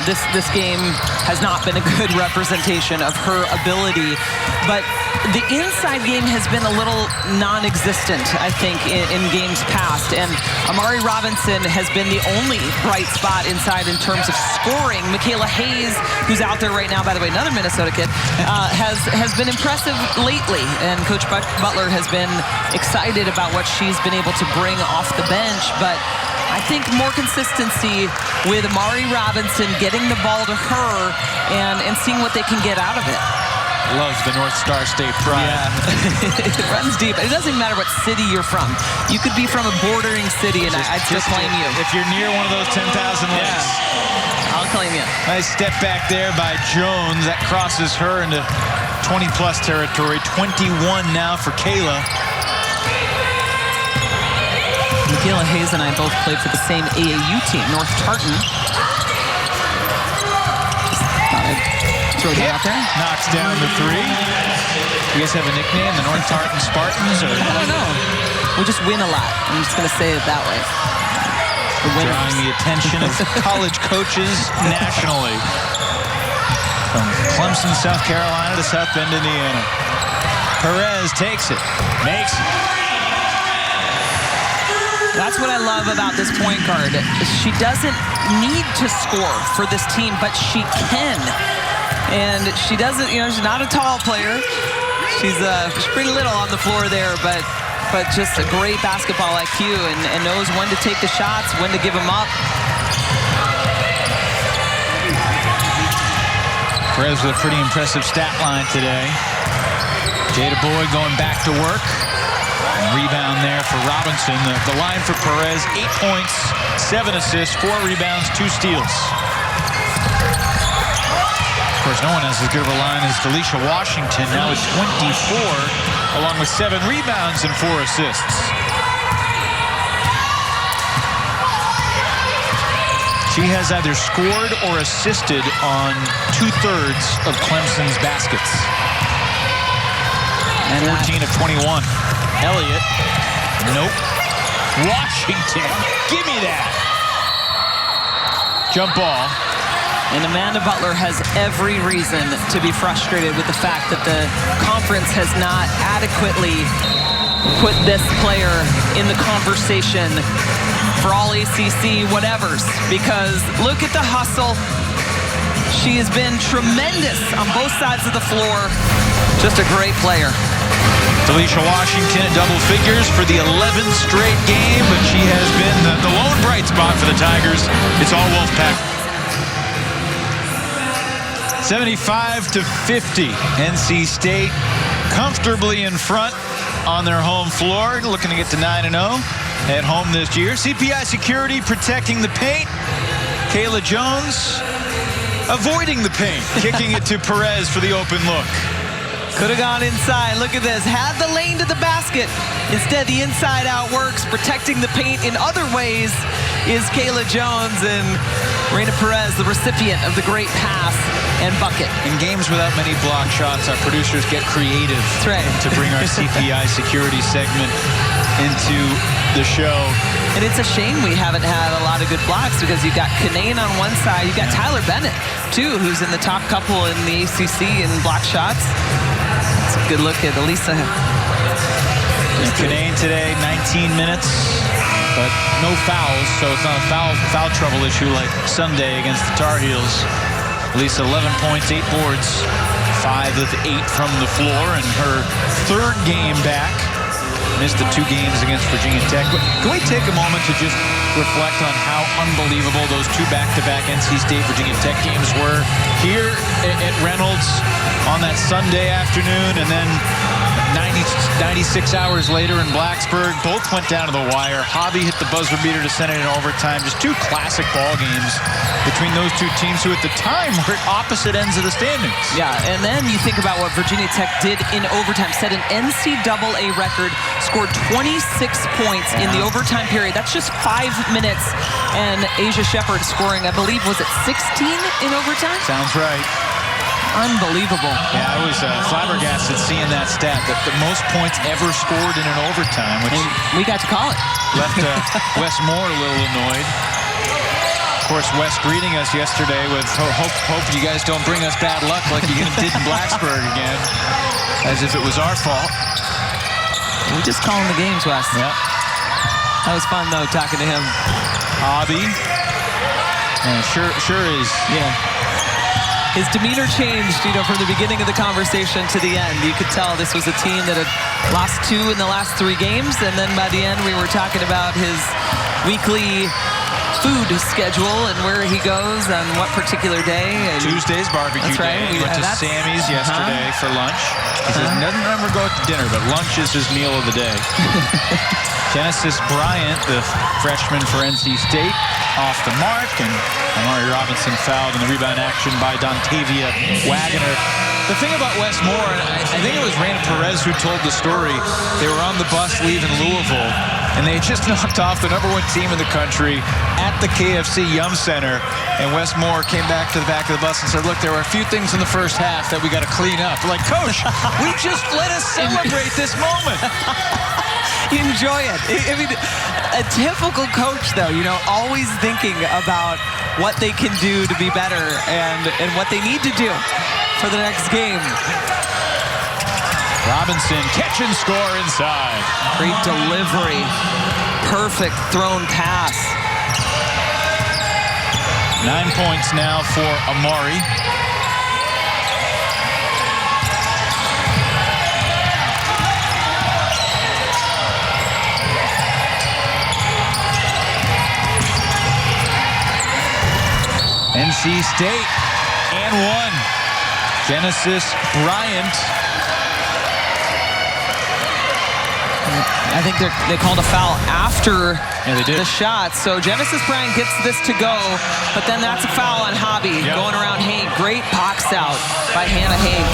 This game has not been a good representation of her ability, but the inside game has been a little non-existent, I think, in games past. And Amari Robinson has been the only bright spot inside in terms of scoring. Michaela Hayes, who's out there right now, by the way, another Minnesota kid, has been impressive lately. And Coach Butler has been excited about what she's been able to bring off the bench. But I think more consistency with Amari Robinson, getting the ball to her and seeing what they can get out of it. Loves the North Star State pride. Yeah. It runs deep. It doesn't matter what city you're from. You could be from a bordering city, and I'd still claim you. If you're near one of those 10,000 lakes. I'll claim you. Nice step back there by Jones. That crosses her into 20-plus territory. 21 now for Kayla. Michaela Hayes and I both played for the same AAU team, North Tartan. Throw that out there. Knocks down the 3. You guys have a nickname, the North Tartan Spartans? Or? I don't know. We just win a lot. I'm just going to say it that way. Drawing the attention of college coaches nationally. From Clemson, South Carolina to South Bend, Indiana. Perez takes it. Makes it. That's what I love about this point guard. She doesn't need to score for this team, but she can. And she doesn't, you know, she's not a tall player. She's pretty little on the floor there, but just a great basketball IQ and knows when to take the shots, when to give them up. Perez with a pretty impressive stat line today. Jada Boyd going back to work. Rebound there for Robinson. The line for Perez, 8 points, 7 assists, 4 rebounds, 2 steals. Of course, no one has as good of a line as Delisha Washington, now at 24, along with 7 rebounds and 4 assists. She has either scored or assisted on 2/3 of Clemson's baskets. And 14 of 21. Elliott. Nope. Washington. Give me that. Jump ball. And Amanda Butler has every reason to be frustrated with the fact that the conference has not adequately put this player in the conversation for all ACC whatevers. Because look at the hustle. She has been tremendous on both sides of the floor. Just a great player. Delisha Washington at double figures for the 11th straight game, but she has been the lone bright spot for the Tigers. It's all Wolfpack. 75-50. NC State comfortably in front on their home floor, looking to get to 9-0 at home this year. CPI Security protecting the paint. Kayla Jones avoiding the paint, kicking it to Perez for the open look. Could have gone inside. Look at this. Had the lane to the basket. Instead, the inside out works. Protecting the paint in other ways is Kayla Jones, and Reina Perez, the recipient of the great pass and bucket. In games without many block shots, our producers get creative. That's right. To bring our CPI security segment into the show. And it's a shame we haven't had a lot of good blocks, because you've got Kanane on one side. You've got Tyler Bennett, too, who's in the top couple in the ACC in block shots. It's a good look at Elisa. Kanane today, 19 minutes, but no fouls, so it's not a foul trouble issue like Sunday against the Tar Heels. Elisa, 11 points, 8 boards, 5 of 8 from the floor, and her 3rd game back. Missed the 2 games against Virginia Tech. But can we take a moment to just reflect on how unbelievable those 2 back-to-back NC State Virginia Tech games were here at Reynolds on that Sunday afternoon, and then 96 hours later in Blacksburg, both went down to the wire. Hobby hit the buzzer beater to send it in overtime. Just 2 classic ball games between those 2 teams who at the time were at opposite ends of the standings. Yeah, and then you think about what Virginia Tech did in overtime. Set an NCAA record, scored 26 points in the overtime period. That's just 5 minutes. And Asia Shepherd scoring, I believe, was it 16 in overtime? Sounds right. Unbelievable. Yeah, I was flabbergasted seeing that stat, that the most points ever scored in an overtime, which and we got to call it. Left Wes Moore a little annoyed. Of course, Wes greeting us yesterday with hope you guys don't bring us bad luck like you did in Blacksburg again, as if it was our fault. We're just calling the games, Wes. Yeah. That was fun, though, talking to him. Hobby. And sure is. Yeah. His demeanor changed, from the beginning of the conversation to the end. You could tell this was a team that had lost 2 in the last 3 games, and then by the end we were talking about his weekly food schedule and where he goes on what particular day. And Tuesday's barbecue day. Right. We went to Sammy's yesterday for lunch. He says, doesn't ever go out to dinner, but lunch is his meal of the day. Genesis Bryant, the freshman for NC State, off the mark, and Amari Robinson fouled in the rebound action by Dontavia Wagner. The thing about Wes Moore, and I think it was Reina Perez who told the story, they were on the bus leaving Louisville, and they had just knocked off the #1 team in the country at the KFC Yum Center, and Wes Moore came back to the back of the bus and said, look, there were a few things in the first half that we got to clean up. We're like, Coach, we just let us celebrate this moment. Enjoy it. I mean, a typical coach, though, always thinking about what they can do to be better and what they need to do for the next game. Robinson, catch and score inside. Great delivery. Perfect thrown pass. 9 points now for Amari. NC State and 1. Genesis Bryant. I think they called a foul after they did. the shot. So Genesis Bryant gets this to go, but then that's a foul on Hobby going around Hank. Great box out by Hannah Hank.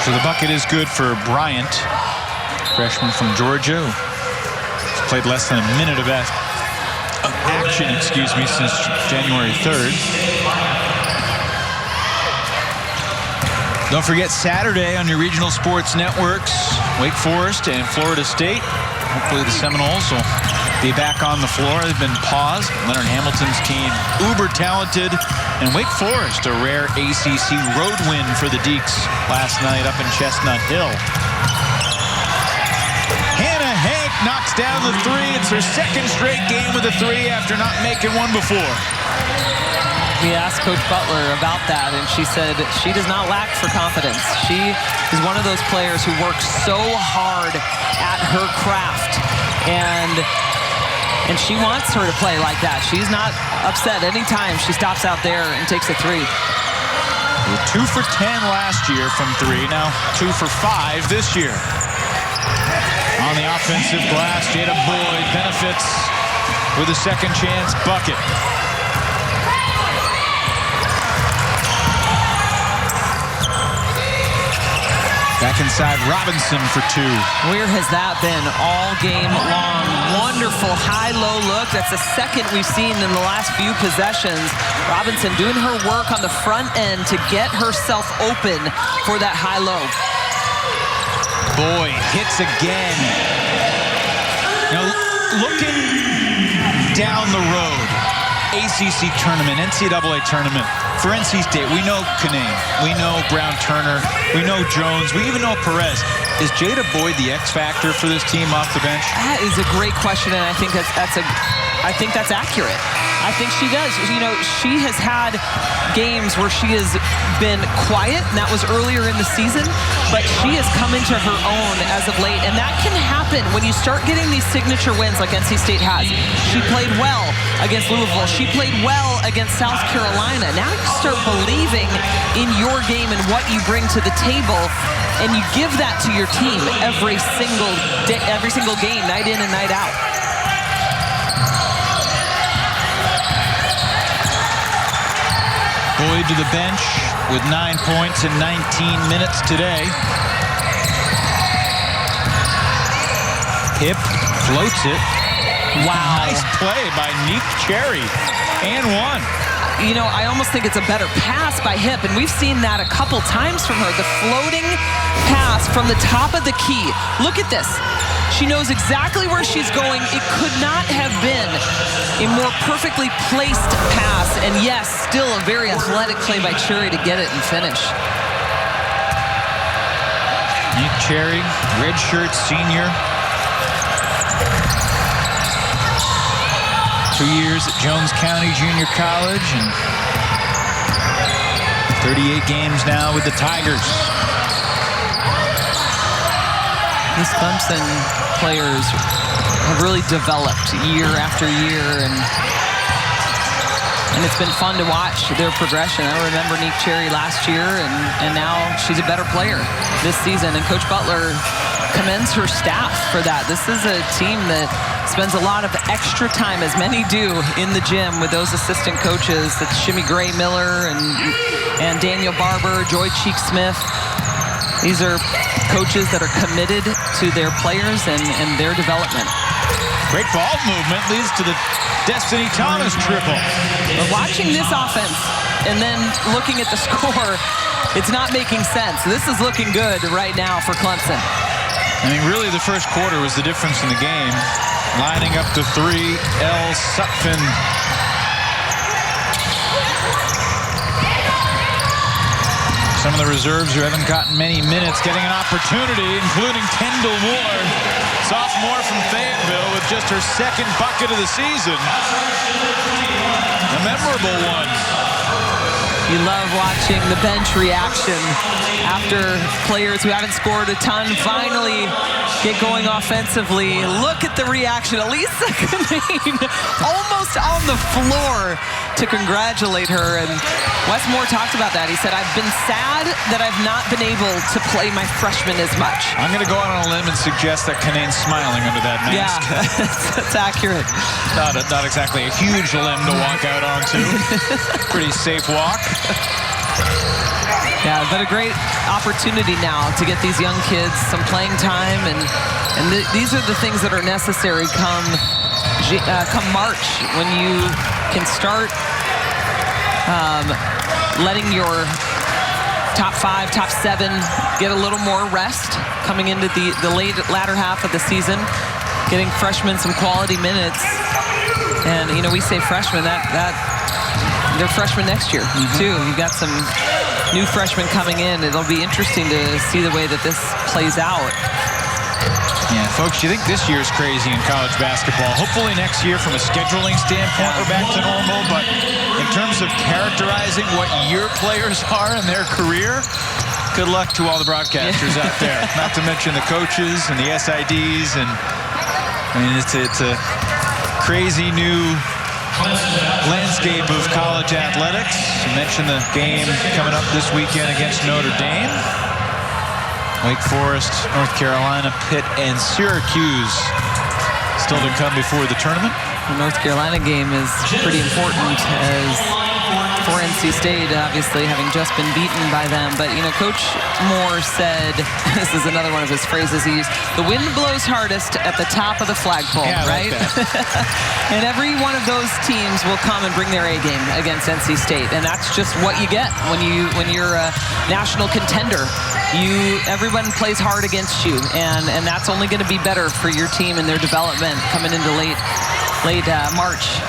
So the bucket is good for Bryant, freshman from Georgia. He's played less than a minute of action, since January 3rd. Don't forget Saturday on your regional sports networks, Wake Forest and Florida State. Hopefully the Seminoles will be back on the floor. They've been paused. Leonard Hamilton's team, uber talented. And Wake Forest, a rare ACC road win for the Deacs last night up in Chestnut Hill. Hannah Hank knocks down the three. It's her second straight game with a three after not making one before. We asked Coach Butler about that, and she said she does not lack for confidence. She is one of those players who works so hard at her craft, and she wants her to play like that. She's not upset anytime she stops out there and takes a three. 2 for 10 last year from three, now 2 for 5 this year. On the offensive glass, Jada Boyd benefits with a second chance bucket. Back inside Robinson for 2. Where has that been all game long? Wonderful high-low look. That's the second we've seen in the last few possessions. Robinson doing her work on the front end to get herself open for that high-low. Boyd hits again. Now, looking down the road, ACC tournament, NCAA tournament. For NC State, we know Kanane, we know Brown-Turner, we know Jones, we even know Perez. Is Jada Boyd the X factor for this team off the bench? That is a great question, and I think that's accurate. I think she does. You know, she has had games where she has been quiet, and that was earlier in the season, but she has come into her own as of late, and that can happen when you start getting these signature wins like NC State has. She played well against Louisville. She played well against South Carolina. Now you start believing in your game and what you bring to the table, and you give that to your team every single day, every single game, night in and night out. Boyd to the bench with 9 points in 19 minutes today. Hip floats it. Wow. Nice play by Nick Cherry. And one. You know, I almost think it's a better pass by Hip, and we've seen that a couple times from her. The floating pass from the top of the key. Look at this. She knows exactly where she's going. It could not have been a more perfectly placed pass. And yes, still a very athletic play by Cherry to get it and finish. Nick Cherry, redshirt senior. 2 years at Jones County Junior College and 38 games now with the Tigers. These Clemson players have really developed year after year, and it's been fun to watch their progression. I remember Nick Cherry last year, and now she's a better player this season, and Coach Butler commends her staff for that. This is a team that spends a lot of extra time, as many do, in the gym with those assistant coaches. That's Shimmy Gray Miller and Daniel Barber, Joy Cheek-Smith. These are coaches that are committed to their players and their development. Great ball movement leads to the Destiny Thomas triple. But watching this offense and then looking at the score, it's not making sense. This is looking good right now for Clemson. I mean, really, the first quarter was the difference in the game. Lining up to 3, L. Sutphin. Some of the reserves who haven't gotten many minutes getting an opportunity, including Kendall Moore, sophomore from Fayetteville, with just her second bucket of the season. A memorable one. You love watching the bench reaction after players who haven't scored a ton finally get going offensively. Look at the reaction. Elisa Kanane almost on the floor to congratulate her. And Wes Moore talked about that. He said, I've been sad that I've not been able to play my freshman as much. I'm going to go out on a limb and suggest that Kanane's smiling under that mask. Yeah, that's accurate. Not exactly a huge limb to walk out onto. Pretty safe walk. Yeah, but a great opportunity now to get these young kids some playing time, and these are the things that are necessary come March, when you can start letting your top 5, top 7 get a little more rest coming into the latter half of the season, getting freshmen some quality minutes. And you know, we say freshmen, that they're freshmen next year too. You've got some new freshmen coming in. It'll be interesting to see the way that this plays out. Yeah, folks, you think this year's crazy in college basketball. Hopefully next year, from a scheduling standpoint, we're back to normal. But in terms of characterizing what your players are in their career, good luck to all the broadcasters out there. Not to mention the coaches and the SIDs. And I mean, it's a crazy new landscape of college athletics. You mentioned the game coming up this weekend against Notre Dame. Wake Forest, North Carolina, Pitt, and Syracuse still to come before the tournament. The North Carolina game is pretty important for NC State, obviously having just been beaten by them. But, you know, Coach Moore said, this is another one of his phrases he used, the wind blows hardest at the top of the flagpole, right? And every one of those teams will come and bring their A game against NC State. And that's just what you get when you're a national contender. Everyone plays hard against you, and that's only going to be better for your team and their development coming into late March.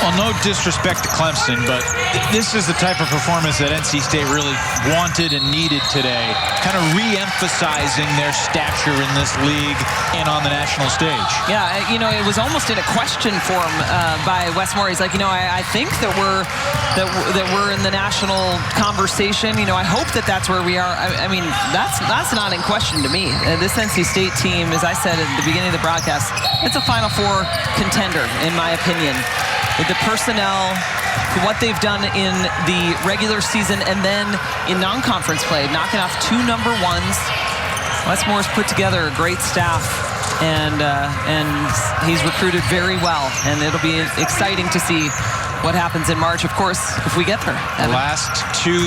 Well, no disrespect to Clemson, but this is the type of performance that NC State really wanted and needed today. Kind of re-emphasizing their stature in this league and on the national stage. Yeah, you know, it was almost in a question form by Wes Moore. He's like, you know, I think that we're in the national conversation. You know, I hope that that's where we are. I mean, that's not in question to me. This NC State team, as I said at the beginning of the broadcast, it's a Final Four contender, in my opinion. With the personnel, what they've done in the regular season and then in non-conference play, knocking off 2 number 1s. Wes Moore's put together a great staff, and he's recruited very well. And it'll be exciting to see what happens in March, of course, if we get there. The last 2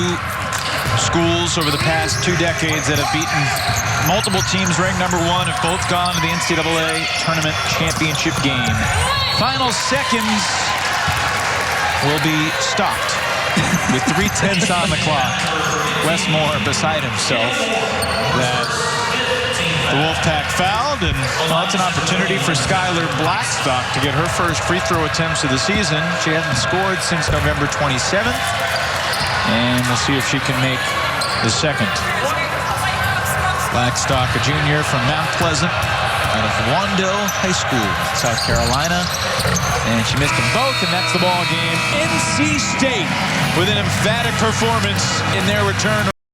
schools over the past 2 decades that have beaten multiple teams ranked number 1 have both gone to the NCAA tournament championship game. Final seconds will be stopped with 3:10 on the clock. Wes Moore beside himself that the Wolfpack fouled, and well, it's an opportunity for Skylar Blackstock to get her first free throw attempts of the season. She hasn't scored since November 27th, and we'll see if she can make the second. Blackstock, a junior from Mount Pleasant, out of Wandell High School, South Carolina. And she missed them both, and that's the ball game. NC State with an emphatic performance in their return.